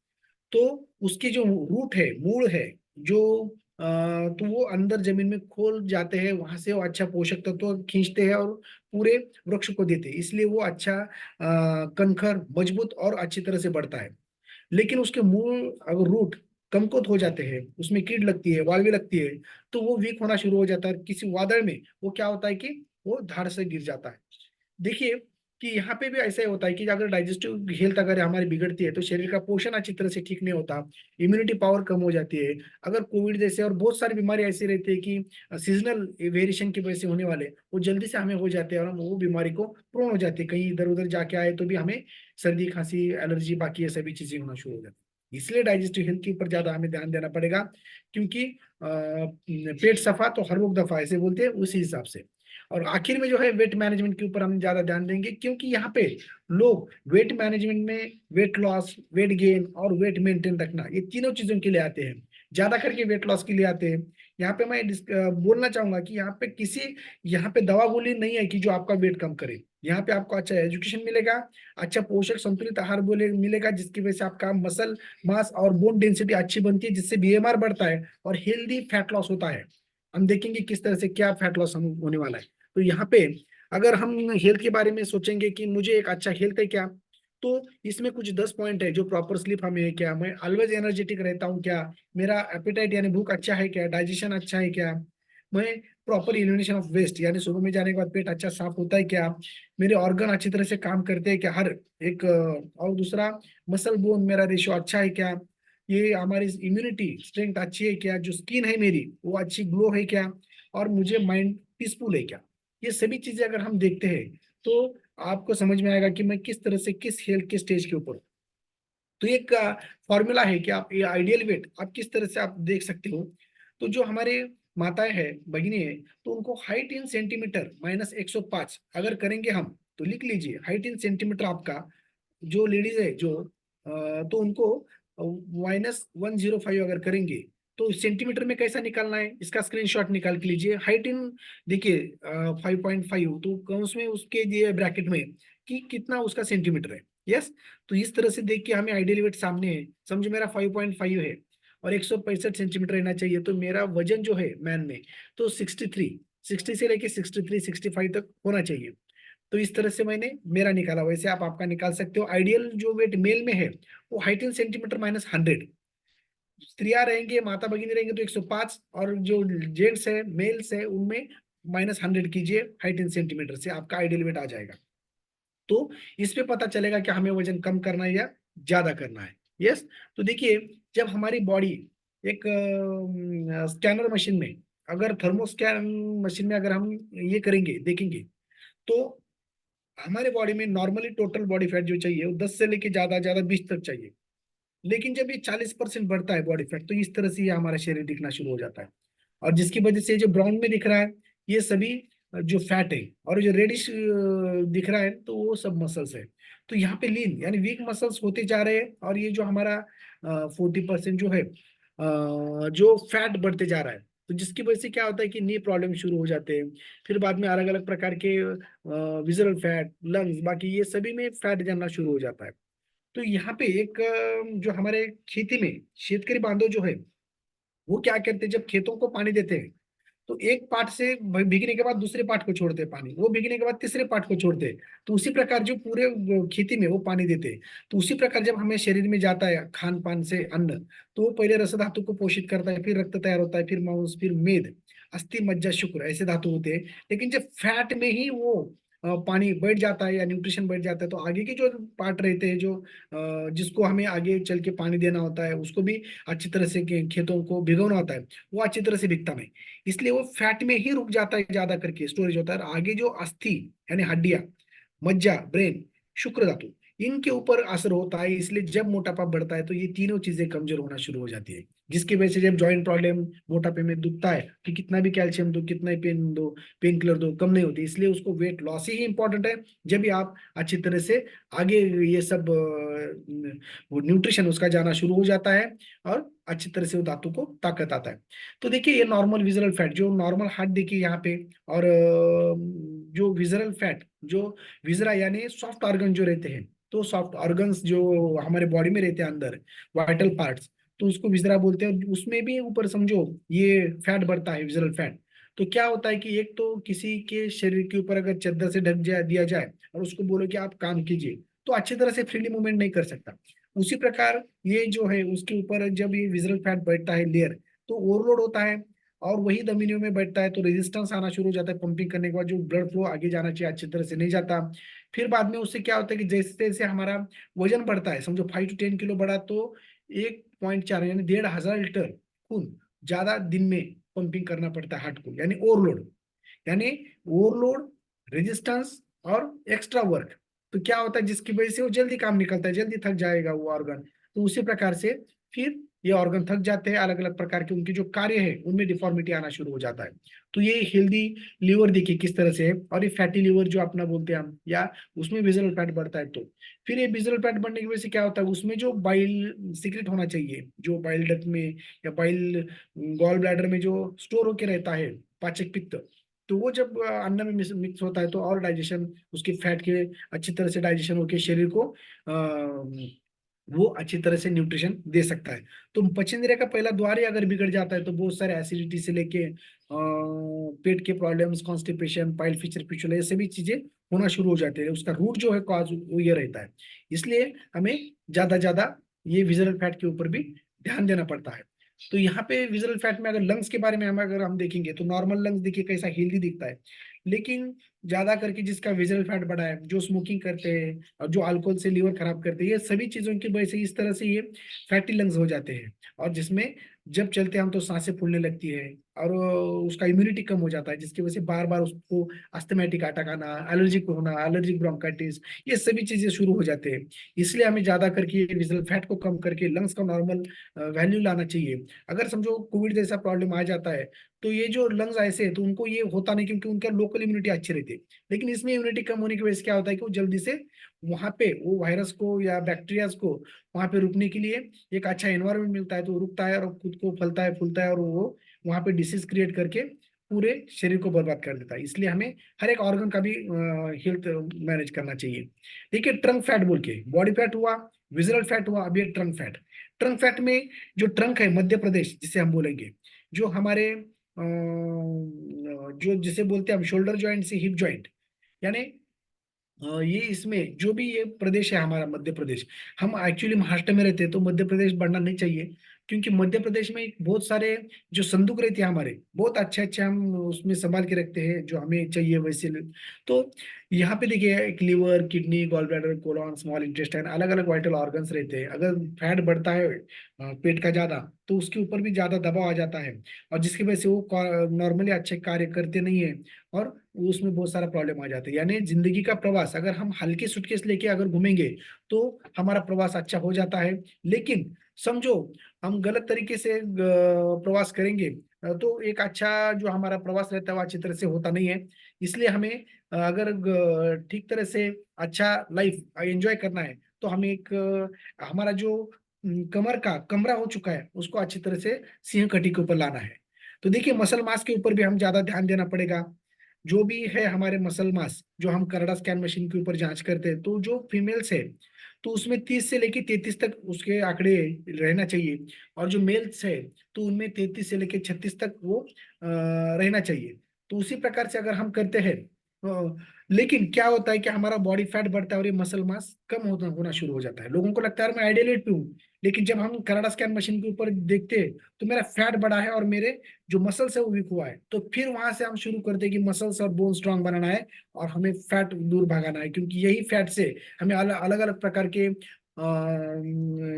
तो उसकी जो रूट है, मूल है, जो तो वो अंदर जमीन में खोल जाते हैं, वहां से वो अच्छा पोषक तत्व तो खींचते हैं और पूरे वृक्ष को देते हैं, इसलिए वो अच्छा कणखर, मजबूत और अच्छी तरह से बढ़ता है। लेकिन उसके मूल अगर रूट कमकुवत हो जाते हैं, उसमें कीड़ लगती है, वाल्वी लगती है, तो वो वीक होना शुरू हो जाता है। किसी वादळ में वो क्या होता है कि वो धाड़ से गिर जाता है। देखिए कि यहाँ पे भी ऐसा ही होता है कि अगर डाइजेस्टिव हेल्थ अगर हमारी बिगड़ती है तो शरीर का पोषण अच्छी तरह से ठीक नहीं होता, इम्यूनिटी पावर कम हो जाती है। अगर कोविड जैसे और बहुत सारी बीमारी ऐसी रहती है कि सीजनल वेरिएशन की वजह से होने वाले, वो जल्दी से हमें हो जाते हैं और हम वो बीमारी को प्रोन हो जाते हैं, कहीं इधर उधर जाके आए तो भी हमें सर्दी खांसी एलर्जी बाकी ये सभी चीजें होना शुरू हो जाती है। इसलिए डाइजेस्टिव हेल्थ के ऊपर ज्यादा हमें ध्यान देना पड़ेगा, क्योंकि पेट सफा तो हर रोग दफा, ऐसे बोलते हैं, उसी हिसाब से। और आखिर में जो है वेट मैनेजमेंट के ऊपर हम ज्यादा ध्यान देंगे, क्योंकि यहाँ पे लोग वेट मैनेजमेंट में वेट लॉस, वेट गेन और वेट मेंटेन रखना, ये तीनों चीजों के लिए आते हैं। ज्यादा करके वेट लॉस के लिए आते हैं। यहाँ पे मैं बोलना चाहूंगा कि यहाँ पे किसी, यहाँ पे दवा गोली नहीं है कि जो आपका वेट कम करे। यहाँ पे आपको अच्छा एजुकेशन मिलेगा, अच्छा पोषक संतुलित आहार बोले मिलेगा, जिसकी वजह से आपका मसल मास और बोन डेंसिटी अच्छी बनती है, जिससे बीएमआर बढ़ता है और हेल्दी फैट लॉस होता है। हम देखेंगे किस तरह से क्या फैट लॉस हम होने वाला है। तो यहाँ पे अगर हम हेल्थ के बारे में सोचेंगे कि मुझे एक अच्छा हेल्थ है क्या, तो इसमें कुछ 10 पॉइंट है। जो प्रॉपर स्लीप हमें है क्या, मैं ऑलवेज एनर्जेटिक रहता हूँ क्या, मेरा एपिटाइट यानी भूख अच्छा है क्या, डाइजेशन अच्छा है क्या, मैं प्रॉपर एलिमिनेशन ऑफ वेस्ट यानी सुबह में जाने के बाद पेट अच्छा साफ होता है क्या, मेरे ऑर्गन अच्छी तरह से काम करते हैं क्या, हर एक और दूसरा मसल बोन मेरा रेशियो अच्छा है क्या, ये हमारी इम्यूनिटी स्ट्रेंथ अच्छी है क्या, जो स्किन है मेरी वो अच्छी ग्लो है क्या, और मुझे माइंड पीसफुल है क्या। ये सभी चीजें अगर हम देखते हैं तो आपको समझ में आएगा कि मैं किस तरह से किस हेल्थ के स्टेज के ऊपर हूं। तो एक फॉर्मूला है कि आप ये आइडियल वेट आप किस तरह से आप देख सकते हो। तो जो हमारे माताएं हैं, भगिनी है, तो उनको हाइट इन सेंटीमीटर -105 अगर करेंगे हम, तो लिख लीजिए हाइट इन सेंटीमीटर आपका, जो लेडीज है जो तो उनको -105 अगर करेंगे तो सेंटीमीटर में कैसा निकालना है, इसका स्क्रीनशॉट निकाल के लीजिए। हाइट इन देखिए 5.5, तो कौन में उसके दिए ब्रैकेट में कि कितना उसका सेंटीमीटर है। यस, तो इस तरह से देख के हमें आइडियल वेट सामने है, समझो मेरा 5.5 है और 165 सेंटीमीटर रहना चाहिए, तो मेरा वजन जो है मैन में तो 63, 60 से लेके 63 65 तक होना चाहिए। तो इस तरह से मैंने मेरा निकाला, वैसे आप आपका निकाल सकते हो। आइडियल जो वेट मेल में है वो 18 सेंटीमीटर माइनस 100, स्त्रियां रहेंगे, माता भगिनी रहेंगे तो 105, और जो जेंट्स है मेल्स है उनमें -100 कीजिए, 18 सेंटीमीटर से आपका आइडियल वेट आ जाएगा। तो इसमें पता चलेगा कि हमें वजन कम करना है या ज्यादा करना है। यस। तो देखिए, जब हमारी बॉडी एक स्कैनर मशीन में, अगर थर्मोस्कैन मशीन में अगर हम ये करेंगे देखेंगे, तो हमारे बॉडी में नॉर्मली टोटल बॉडी फैट जो चाहिए वो 10 से लेके ज्यादा ज्यादा 20 तक चाहिए। लेकिन जब ये 40% बढ़ता है बॉडी फैट, तो इस तरह से ये हमारा शरीर दिखना शुरू हो जाता है। और जिसकी वजह से जो ब्राउन में दिख रहा है ये सभी जो फैट है, और जो रेडिश दिख रहा है तो वो सब मसल्स है। तो यहाँ पे लीन यानी वीक मसल्स होते जा रहे हैं, और ये जो हमारा 40% जो है जो फैट बढ़ते जा रहा है, तो जिसकी वजह से क्या होता है कि नी प्रॉब्लम शुरू हो जाते हैं। फिर बाद में अलग अलग प्रकार के विजरल फैट, लंग्स, बाकी ये सभी में फैट जमना शुरू हो जाता है। तो यहाँ पे एक जो हमारे खेती में शेतकरी बांधव जो है वो क्या करते हैं, जब खेतों को पानी देते हैं तो एक पार्ट से भीगने के बाद दूसरे पार्ट को छोड़ते हैं पानी, वो भीगने के बाद तीसरे पार्ट को छोड़ते हैं। तो उसी प्रकार जो पूरे खेती में वो पानी देते हैं, तो उसी प्रकार जब हमें शरीर में जाता है खान पान से अन्न, तो वो पहले रस धातु को पोषित करता है, फिर रक्त तैयार होता है, फिर मांस, फिर मेद, अस्थि, मज्जा, शुक्र, ऐसे धातु होते हैं। लेकिन जब फैट में ही वो पानी बैठ जाता है या न्यूट्रिशन बैठ जाता है, तो आगे के जो पार्ट रहते हैं जो जिसको हमें आगे चल के पानी देना होता है, उसको भी अच्छी तरह से खेतों को भिगोना होता है, वो अच्छी तरह से भिगता नहीं। इसलिए वो फैट में ही रुक जाता है, ज्यादा करके स्टोरेज होता है। और आगे जो अस्थि यानी हड्डियां, मज्जा, ब्रेन, शुक्र धातु, इनके ऊपर असर होता है। इसलिए जब मोटापा बढ़ता है तो ये तीनों चीजें कमजोर होना शुरू हो जाती है, जिसकी वजह से जब जॉइंट प्रॉब्लम, मोटापे में दुखता है कि कितना भी कैल्शियम दो, कितना ही पेन दो, पेन किलर दो, कम नहीं होती। इसलिए उसको वेट लॉस ही इंपॉर्टेंट है। जब भी आप अच्छी तरह से आगे ये सब वो न्यूट्रिशन उसका जाना शुरू हो जाता है, और अच्छी तरह से वो धातु को ताकत आता है। तो देखिए, ये नॉर्मल विजरल फैट, जो नॉर्मल हार्ट देखिए यहाँ पे, और जो विजरल फैट, जो विजरा यानी सॉफ्ट ऑर्गन जो रहते हैं, तो सॉफ्ट ऑर्गन्स जो हमारे बॉडी में रहते हैं अंदर, वाइटल पार्ट्स, तो उसको विजरा बोलते हैं। उसमें भी ऊपर समझो ये फैट बढ़ता है, विजरल फैट। तो क्या होता है कि एक तो किसी के शरीर के ऊपर अगर चद्दर से ढक जाए दिया जाए और उसको बोलो कि आप काम कीजिए, तो अच्छी तरह से फ्रीली मूवमेंट नहीं कर सकता। उसी प्रकार ये जो है उसके ऊपर जब ये विजरल फैट बैठता है लेयर, तो ओवरलोड होता है, और वही धमनियों में बैठता है, तो रेजिस्टेंस आना शुरू हो जाता है। पंपिंग करने के बाद जो ब्लड फ्लो आगे जाना चाहिए अच्छी तरह से नहीं जाता। फिर बाद में उससे क्या होता है कि जैसे जैसे हमारा वजन बढ़ता है, समझो 5 to 10 किलो बढ़ा, तो 1.4 यानी 1,500 लीटर खून ज्यादा दिन में पंपिंग करना पड़ता है हार्ट को, यानी ओवरलोड। यानी ओवरलोड, रेजिस्टेंस और एक्स्ट्रा वर्क। तो क्या होता है जिसकी वजह से वो जल्दी काम निकलता है, जल्दी थक जाएगा वो ऑर्गन। तो उसी प्रकार से फिर ये ऑर्गन थक जाते हैं, अलग अलग प्रकार के उनके जो कार्य है उनमें डिफॉर्मिटी आना शुरू हो जाता है। तो ये हेल्दी लीवर देखिए किस तरह से है, और ये फैटी लीवर जो अपना बोलते हैं हम, या उसमें विजरल फैट बढ़ता है। तो फिर ये विजरल फैट बढ़ने की वजह से क्या होता है, उसमें जो बाइल सीक्रेट होना चाहिए, जो बाइल डक्ट में या बाइल गॉल ब्लैडर में जो स्टोर होके रहता है, पाचक पित्त, तो वो जब अन्न में मिक्स होता है तो और डाइजेशन उसके फैट के अच्छी तरह से डाइजेशन होके शरीर को वो अच्छी तरह से न्यूट्रिशन दे सकता है। तो पचन का पहला द्वार ही अगर बिगड़ जाता है तो बहुत सारे एसिडिटी से लेके पेट के problems, constipation, pile fissure fistula, ये सभी चीजें होना शुरू हो जाती है। उसका रूट जो है कॉज वो ये रहता है। इसलिए हमें ज्यादा ज्यादा ये विजरल फैट के ऊपर भी ध्यान देना पड़ता है। तो यहाँ पे विजरल फैट में अगर लंग्स के बारे में हम अगर हम देखेंगे, तो नॉर्मल लंग्स देखिए कैसा हेल्दी दिखता है। लेकिन ज्यादा करके जिसका विजरल फैट बढ़ा है, जो स्मोकिंग करते हैं और जो अल्कोहल से लीवर खराब करते हैं, ये सभी चीजों की वजह से इस तरह से ये फैटी लंग्स हो जाते हैं। और जिसमें जब चलते हैं हम तो सांसें फूलने लगती है, और उसका इम्यूनिटी कम हो जाता है, जिसकी वजह से बार बार उसको अस्थमैटिक अटैक आना, एलर्जिक होना, एलर्जिक ब्रोंकाइटिस, ये सभी चीजें शुरू हो जाते हैं। इसलिए हमें ज्यादा करके विजरल फैट को कम करके लंग्स का नॉर्मल वैल्यू लाना चाहिए। अगर समझो कोविड जैसा प्रॉब्लम आ जाता है, तो ये जो लंग्स ऐसे है तो उनको ये होता नहीं, क्योंकि उनका लोकल इम्यूनिटी अच्छी रहती है। लेकिन इसमें इम्यूनिटी कम होने की वजह से क्या होता है कि वो जल्दी से वहां पे वो वायरस को या बैक्टीरियाज को वहां पे रुकने के लिए एक अच्छा एनवायरनमेंट मिलता है, तो वो रुकता है और खुद को फलता है फूलता है, और वो वहां पे डिसीज क्रिएट करके पूरे शरीर को बर्बाद कर देता है। इसलिए हमें हर एक ऑर्गन का भी हेल्थ मैनेज करना चाहिए। देखिए, ट्रंक फैट बोल के, बॉडी फैट हुआ, विजरल फैट हुआ, अभी ट्रंक फैट। ट्रंक फैट में जो ट्रंक है मध्य प्रदेश जिसे हम बोलेंगे, जो हमारे जो जिसे बोलते हैं हम शोल्डर जॉइंट से हिप जॉइंट, यानी ये इसमें जो भी ये प्रदेश है हमारा मध्य प्रदेश, हम एक्चुअली महाराष्ट्र में रहते हैं तो मध्य प्रदेश बढ़ना नहीं चाहिए, क्योंकि मध्य प्रदेश में बहुत सारे जो संदूक रहते हैं हमारे, बहुत अच्छे अच्छे हम उसमें संभाल के रखते हैं जो हमें चाहिए वैसे। तो यहाँ पे देखिए, एक liver, kidney, gall bladder, colon, small intestine, अलग अलग वाइटल ऑर्गन्स रहते हैं। अगर फैट बढ़ता है पेट का ज्यादा, तो उसके ऊपर भी ज्यादा दबाव आ जाता है, और जिसकी वजह से वो नॉर्मली अच्छे कार्य करते नहीं है, और उसमें बहुत सारा प्रॉब्लम आ जाता है। यानी जिंदगी का प्रवास अगर हम हल्के सूटकेस लेके अगर घूमेंगे तो हमारा प्रवास अच्छा हो जाता है। लेकिन समझो हम गलत तरीके से प्रवास करेंगे, तो एक अच्छा जो हमारा प्रवास रहता है वो अच्छी तरह से होता नहीं है। इसलिए हमें अगर ठीक तरह से अच्छा लाइफ एंजॉय करना है, तो हमें एक हमारा जो कमर का कमरा हो चुका है उसको अच्छी तरह से सिंह कटी के ऊपर लाना है। तो देखिए, मसल मास के ऊपर भी हम ज्यादा ध्यान देना पड़ेगा। जो भी है हमारे मसल मास, जो हम कनाडा स्कैन मशीन के ऊपर जांच करते हैं, तो जो फीमेल्स है तो उसमें 30 से लेके 33 तक उसके आंकड़े रहना चाहिए, और जो मेल्स है तो उनमें 33 से लेके 36 तक वो रहना चाहिए। तो उसी प्रकार से अगर हम करते हैं, लेकिन क्या होता है कि हमारा बॉडी फैट बढ़ता है और ये मसल मास कम होना होना शुरू हो जाता है। लोगों को लगता है यार मैं आइडियल वेट पे हूँ, लेकिन जब हम कनाडा स्कैन मशीन के ऊपर देखते हैं तो मेरा फैट बढ़ा है और मेरे जो मसल्स है वो वीक हुआ है। तो फिर वहां से हम शुरू करते हैं कि मसल्स और बोन स्ट्रांग बनाना है, और हमें फैट दूर भगाना है, क्योंकि यही फैट से हमें अलग अलग प्रकार के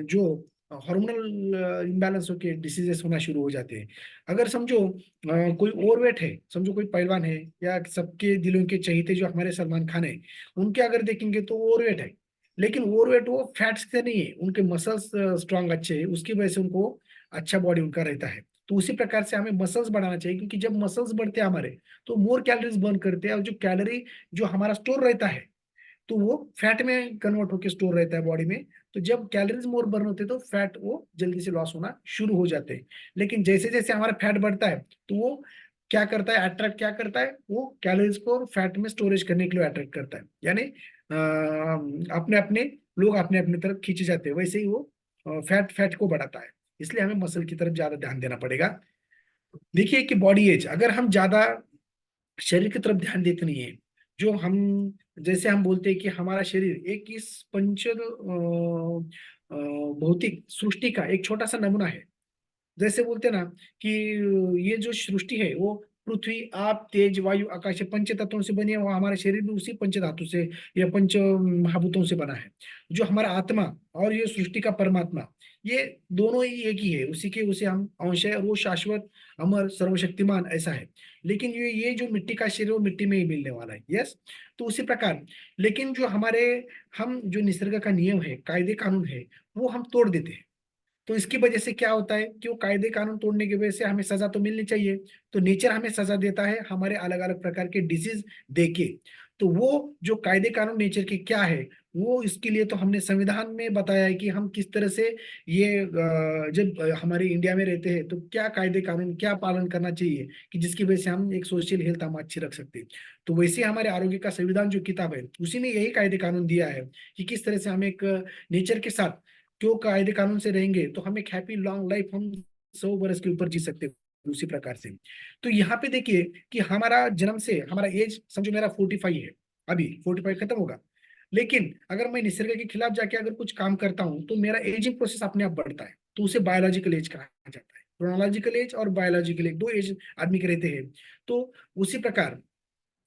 जो हार्मोनल इम्बैलेंस होके डिसीजेस होना शुरू हो जाते हैं। अगर समझो कोई ओवरवेट है, समझो कोई पहलवान है, या सबके दिलों के चहीते जो हमारे सलमान खान है, उनके अगर देखेंगे तो ओवरवेट है, लेकिन ओवरवेट वो फैट्स से नहीं है, उनके मसल्स स्ट्रांग अच्छे है, उसकी वजह से उनको अच्छा बॉडी उनका रहता है। तो उसी प्रकार से हमें मसल्स बढ़ाना चाहिए, क्योंकि जब मसल्स बढ़ते हैं हमारे, तो मोर कैलोरीज बर्न करते हैं, और जो कैलोरी जो हमारा स्टोर रहता है तो वो फैट में कन्वर्ट होकर स्टोर रहता है बॉडी में। तो जब कैलोरीज मोर बर्न होते हैं तो फैट वो जल्दी से लॉस होना शुरू हो जाते हैं। लेकिन जैसे जैसे हमारा फैट बढ़ता है तो वो क्या करता है, अट्रैक्ट क्या करता है, वो कैलोरीज को फैट में स्टोरेज करने के लिए अट्रैक्ट करता है। यानी अपने अपने लोग अपने अपने तरफ खींचे जाते हैं, वैसे ही वो फैट फैट को बढ़ाता है। इसलिए हमें मसल की तरफ ज्यादा ध्यान देना पड़ेगा। देखिए कि बॉडी एज, अगर हम ज्यादा शरीर की तरफ ध्यान देते नहीं है, जो हम जैसे हम बोलते हैं कि हमारा शरीर एक इस पंच भौतिक सृष्टि का एक छोटा सा नमूना है। जैसे बोलते हैं ना कि ये जो सृष्टि है वो पृथ्वी, आप, तेज, वायु, आकाश, ये पंच तत्वों से बनी है, वो हमारा शरीर भी उसी पंच धातु से या पंच महाभूतों से बना है। जो हमारा आत्मा और ये सृष्टि का परमात्मा, ये दोनों ही एक ही है, उसी के उसे हम अंश है, और वो शाश्वत, अमर, सर्वशक्तिमान ऐसा है। लेकिन ये जो मिट्टी का शरीर, वो मिट्टी में ही मिलने वाला है। यस। तो उसी प्रकार, लेकिन जो हमारे, हम जो निसर्ग का नियम है, कायदे कानून है, वो हम तोड़ देते हैं। तो इसकी वजह से क्या होता है कि वो कायदे कानून तोड़ने की वजह से हमें सजा तो मिलनी चाहिए, तो नेचर हमें सजा देता है हमारे अलग अलग प्रकार के डिजीज देके। तो वो जो कायदे कानून नेचर के क्या है, वो इसके लिए तो हमने संविधान में बताया है कि हम किस तरह से ये जब हमारे इंडिया में रहते हैं तो क्या कायदे कानून क्या पालन करना चाहिए, कि जिसकी वजह से हम एक सोशल हेल्थ हम अच्छी रख सकते हैं। तो वैसे हमारे आरोग्य का संविधान जो किताब है उसी में यही कायदे कानून दिया है कि किस तरह से हम एक नेचर के साथ क्यों कायदे कानून से रहेंगे तो हम एक हैप्पी लॉन्ग लाइफ हम 100 बरस के ऊपर जी सकते हैं उसी प्रकार से। तो यहाँ पे देखिए कि हमारा जन्म से हमारा एज, समझो मेरा 45 है, अभी 45 खत्म होगा, लेकिन अगर मैं निसर्ग के खिलाफ जाके अगर कुछ काम करता हूँ तो मेरा एजिंग प्रोसेस अपने आप बढ़ता है, तो उसे बायोलॉजिकल एज कहा जाता है। क्रोनोलॉजिकल एज और बायोलॉजिकल एज, दो एज आदमी के रहते हैं। तो उसी प्रकार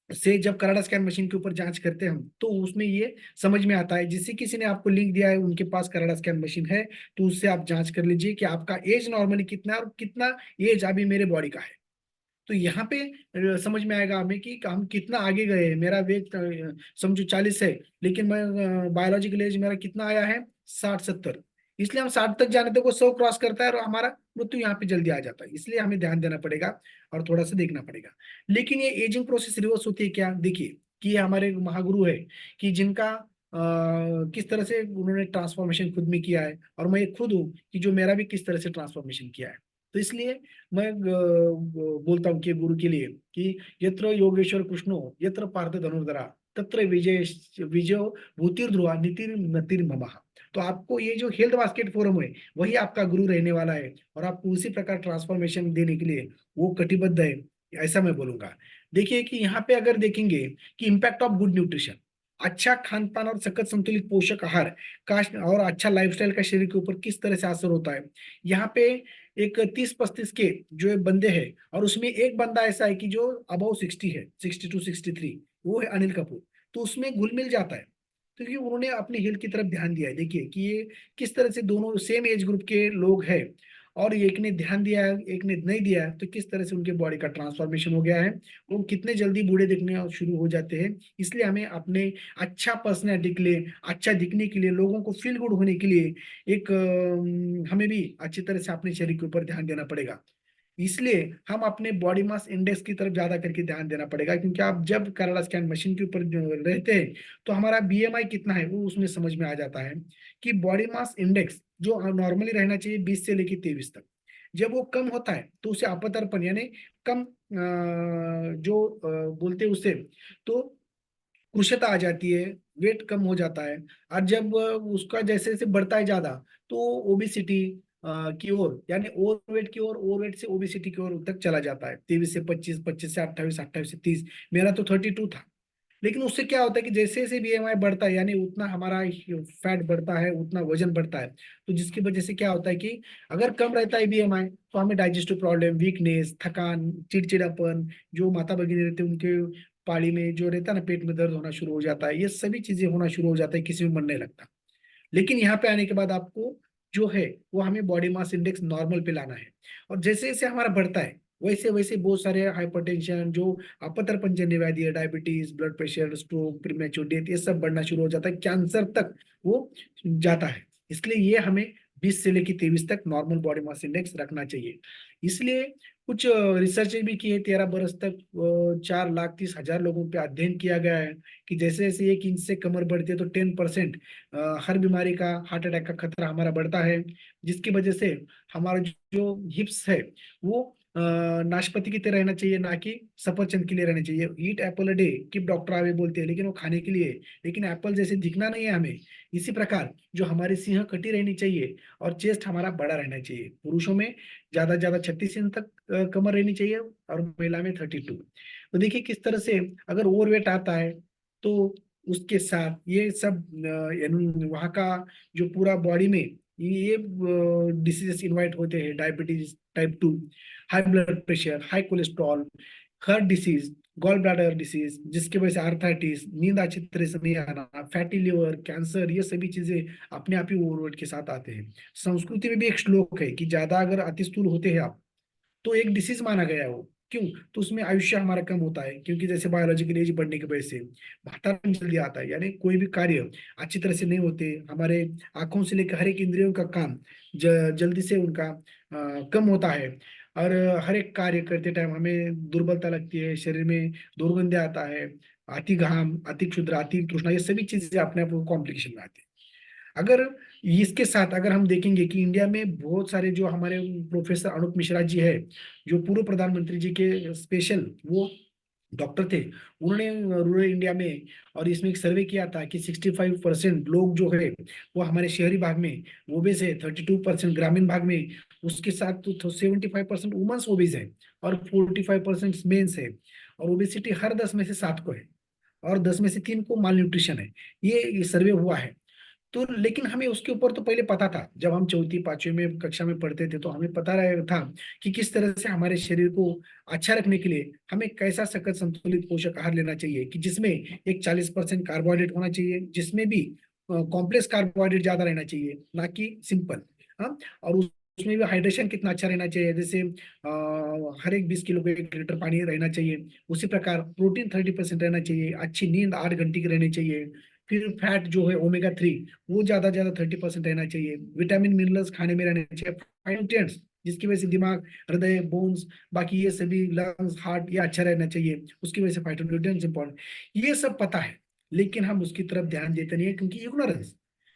से जब कनाडा स्कैन मशीन के ऊपर जांच करते हैं हम, तो उसमें ये समझ में आता है, जिससे किसी ने आपको लिंक दिया है उनके पास कनाडा स्कैन मशीन है, तो उससे आप जांच कर लीजिए कि आपका एज नॉर्मली कितना है और कितना एज अभी मेरे बॉडी का है। तो यहाँ पे समझ में आएगा हमें कि हम कितना आगे गए हैं। मेरा वेट समझो 40 है, लेकिन मैं बायोलॉजिकल एज मेरा कितना आया है, 60 70। इसलिए हम 60 तक जाने तक वो 100 क्रॉस करता है और हमारा मृत्यु यहाँ पे जल्दी आ जाता है। इसलिए हमें ध्यान देना पड़ेगा और थोड़ा सा देखना पड़ेगा। लेकिन ये एजिंग प्रोसेस रिवर्स होती है क्या, देखिए कि ये हमारे महागुरु है कि जिनका किस तरह से उन्होंने ट्रांसफॉर्मेशन खुद में किया है, और मैं खुद हूँ कि जो मेरा भी किस तरह से ट्रांसफॉर्मेशन किया है। तो इसलिए मैं बोलता हूँ कि गुरु के लिए कि यत्र योगेश्वर कृष्णो यत्र पार्थ धनुर्धरा तत्र विजय विजय भूतिर ध्रुवा नीतिर नतिर ममः। तो आपको ये जो हेल्थ बास्केट फोरम है वही आपका गुरु रहने वाला है, और आपको उसी प्रकार ट्रांसफॉर्मेशन देने के लिए वो कटिबद्ध है, ऐसा मैं बोलूंगा। देखिए कि यहाँ पे अगर देखेंगे कि इम्पैक्ट ऑफ गुड न्यूट्रिशन, अच्छा खान पान और सखत संतुलित पोषक आहार का और अच्छा लाइफस्टाइल का शरीर के ऊपर किस तरह से असर होता है। यहाँ पे एक 30-35 के जो ये बंदे हैं, और उसमें एक बंदा ऐसा है कि जो अबाउ 60 है, 62-63, वो है अनिल कपूर। तो उसमें घुल मिल जाता है, क्योंकि उन्होंने अपनी हेल्थ की तरफ ध्यान दिया है। देखिए कि ये किस तरह से दोनों सेम एज ग्रुप के लोग हैं, और एक ने ध्यान दिया है, एक ने नहीं दिया है, तो किस तरह से उनके बॉडी का ट्रांसफॉर्मेशन हो गया है। वो कितने जल्दी बूढ़े दिखने शुरू हो जाते हैं। इसलिए हमें अपने अच्छा पर्सनैलिटी के लिए, अच्छा दिखने के लिए, लोगों को फील गुड होने के लिए एक हमें भी अच्छी तरह से अपने शरीर के ऊपर ध्यान देना पड़ेगा। इसलिए हम अपने बॉडी मास इंडेक्स की तरफ ज्यादा करके ध्यान देना पड़ेगा, क्योंकि आप जब कनाडा स्कैन मशीन के ऊपर जो रहते हैं, तो हमारा बीएमआई कितना है वो उसमें समझ में आ जाता है। कि बॉडी मास इंडेक्स जो नॉर्मली रहना चाहिए 20 से लेकर 23 तक, जब वो कम होता है तो उसे अपतरपन यानी कम जो बोलते हैं उसे, तो कृशता आ जाती है, वेट कम हो जाता है। और जब उसका जैसे जैसे बढ़ता है ज्यादा, तो ओबिसिटी की ओर, यानी ओवरवेट की ओर, ओवरवेट से ओबिसिटी की ओर तक चला जाता है। 23 से 25, 25 से 28, 28 से 30। मेरा तो 32 था। लेकिन उससे क्या होता है कि जैसे जैसे बीएमआई बढ़ता है, यानी उतना हमारा फैट बढ़ता है, उतना वजन बढ़ता है। तो जिसकी वजह से क्या होता है कि अगर कम रहता है बीएमआई, तो हमें डाइजेस्टिव प्रॉब्लम, वीकनेस, थकान, चिड़चिड़ापन, जो माता भगिनी रहते हैं उनके पाली में जो रहता है ना, पेट में दर्द होना शुरू हो जाता है, ये सभी चीजें होना शुरू हो जाता है, किसी में मन नहीं लगता। लेकिन यहाँ पे आने के बाद आपको जो है वो हमें बॉडी मास इंडेक्स नॉर्मल पे लाना है। और जैसे जैसे हमारा बढ़ता है, वैसे वैसे बहुत सारे हाइपरटेंशन, जो अपतरपन जन्य व्याधि है, diabetes, blood pressure, stroke, premature death, ये सब बढ़ना शुरू हो जाता है, कैंसर तक वो जाता है। इसलिए ये हमें 20 से लेकर 23 तक नॉर्मल बॉडी मास इंडेक्स रखना चाहिए। इसलिए कुछ रिसर्च भी की है, 13 बरस तक 4,30,000 लोगों पे अध्ययन किया गया है कि जैसे जैसे 1 इंच से कमर बढ़ती है, तो 10% हर बीमारी का, हार्ट अटैक का खतरा हमारा बढ़ता है। जिसकी वजह से हमारा जो हिप्स है वो नाशपाती की तरह रहना चाहिए, ना कि सफरचंद के लिए रहना चाहिए। ईट एप्पल अ डे, कि डॉक्टर आवे बोलते हैं, लेकिन वो खाने के लिए है। लेकिन एप्पल जैसे दिखना नहीं है हमें। इसी प्रकार जो हमारी सिंह कटी रहनी चाहिए, और चेस्ट हमारा बड़ा रहना चाहिए। पुरुषों में ज्यादा 36 इंच तक कमर रहनी चाहिए, और महिला में 32। तो देखिए किस तरह से अगर ओवरवेट आता है, तो उसके साथ ये सब यानी वहाँ का जो पूरा बॉडी में ये डिसीजेस इन्वाइट होते हैं। Diabetes type 2, high blood pressure, high cholesterol, heart disease, gall bladder disease, जिसकी वजह से आर्थराइटिस, नींद अच्छी तरह से नहीं आना, फैटी लिवर, कैंसर, ये सभी चीजें अपने आप ही ओवरवेट के साथ आते हैं। संस्कृति में भी एक श्लोक है कि ज्यादा अगर अतिस्थूल होते हैं आप, तो एक डिसीज माना गया है वो। क्यों? तो उसमें आयुष्य हमारा कम होता है, क्योंकि जैसे बायोलॉजिकल एज बढ़ने की वजह से वातावरण जल्दी आता है, यानी कोई भी कार्य अच्छी तरह से नहीं होते। हमारे आंखों से लेकर हर एक इंद्रियों का काम जल्दी से उनका कम होता है। और हर एक कार्य करते टाइम हमें दुर्बलता लगती है, शरीर में दुर्गंध आता है, अति घाम, अति क्षुद्र, अति तृष्णा, ये सभी चीजें अपने आप कॉम्प्लिकेशन में आती है। अगर इसके साथ अगर हम देखेंगे कि इंडिया में बहुत सारे जो हमारे प्रोफेसर अनुप मिश्रा जी है, जो पूर्व प्रधानमंत्री जी के स्पेशल वो डॉक्टर थे, उन्होंने रूरल इंडिया में और इसमें एक सर्वे किया था कि 65% लोग जो है वो हमारे शहरी भाग में ओबेस है, 32% ग्रामीण भाग में, उसके साथ तो 75% वुमेन्स ओबेस है, और 45% मेंस है। और ओबेसिटी हर 10 में से 7 को है, और 10 में से 3 को माल न्यूट्रिशन है। ये सर्वे हुआ है। तो लेकिन हमें उसके ऊपर तो पहले पता था, जब हम चौथी पांचवी में कक्षा में पढ़ते थे, तो हमें पता रहा था कि किस तरह से हमारे शरीर को अच्छा रखने के लिए हमें कैसा सखत संतुलित पोषक आहार लेना चाहिए, कि जिसमें एक 40% कार्बोहाइड्रेट होना चाहिए, जिसमें भी कॉम्प्लेक्स कार्बोहाइड्रेट ज्यादा रहना चाहिए, ना कि सिंपल। हाँ। और उसमें भी हाइड्रेशन कितना अच्छा रहना चाहिए, जैसे हर एक 20 किलो को 1 लीटर पानी रहना चाहिए। उसी प्रकार प्रोटीन 30% रहना चाहिए, अच्छी नींद 8 घंटे की रहनी चाहिए। फिर फैट जो है ओमेगा 3, वो ज्यादा 30% रहना चाहिए। विटामिन मिनरल्स खाने में रहने चाहिए, फाइटोन्यूट्रिएंट्स, जिसकी वजह से दिमाग, हृदय, बोन्स, बाकी ये सभी लंग्स, हार्ट, ये अच्छा रहना चाहिए। उसकी वजह से फाइटोन्यूट्रिएंट्स इंपॉर्टेंट, ये सब पता है। लेकिन हम उसकी तरफ ध्यान देते नहीं है, क्योंकि इग्नोरेंस।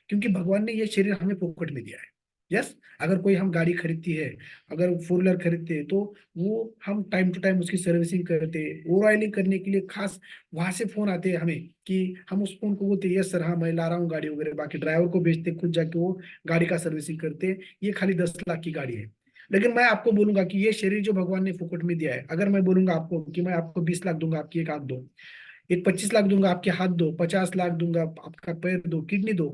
क्योंकि भगवान ने ये शरीर हमें फोकट में दिया है। यस। अगर कोई हम गाड़ी खरीदती है, अगर 4 व्हीलर खरीदते हैं, तो वो हम टाइम टू टाइम उसकी सर्विसिंग करते हैं। ओवर ऑयलिंग करने के लिए खास वहां से फोन आते हैं हमें, कि हम उस फोन को बोलते हैं, यस सर, हाँ मैं ला रहा हूँ गाड़ी वगैरह, बाकी ड्राइवर को भेजते, खुद जाके वो गाड़ी का सर्विसिंग करते हैं। ये खाली 10 लाख की गाड़ी है। लेकिन मैं आपको बोलूंगा कि ये शरीर जो भगवान ने फुकट में दिया है, अगर मैं बोलूंगा आपको कि मैं आपको 20 लाख दूंगा, आपकी एक आंख दो, एक 25 लाख दूंगा, आपके हाथ दो, 50 लाख दूंगा, आपका पैर दो, किडनी दो,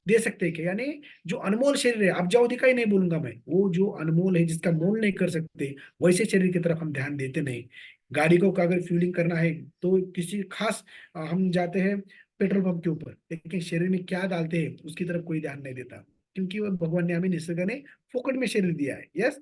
दे सकते हैं क्या? यानी जो अनमोल शरीर है, अब जाओ का ही नहीं बोलूंगा मैं, वो जो अनमोल है, जिसका मोल नहीं कर सकते, वैसे शरीर की तरफ हम ध्यान देते नहीं। गाड़ी को अगर फ्यूलिंग करना है तो किसी खास हम जाते हैं पेट्रोल पंप के ऊपर, लेकिन शरीर में क्या डालते हैं उसकी तरफ कोई ध्यान नहीं देता, क्योंकि वो भगवान ने हमें, निसर्ग ने फोकट में शरीर दिया है। यस।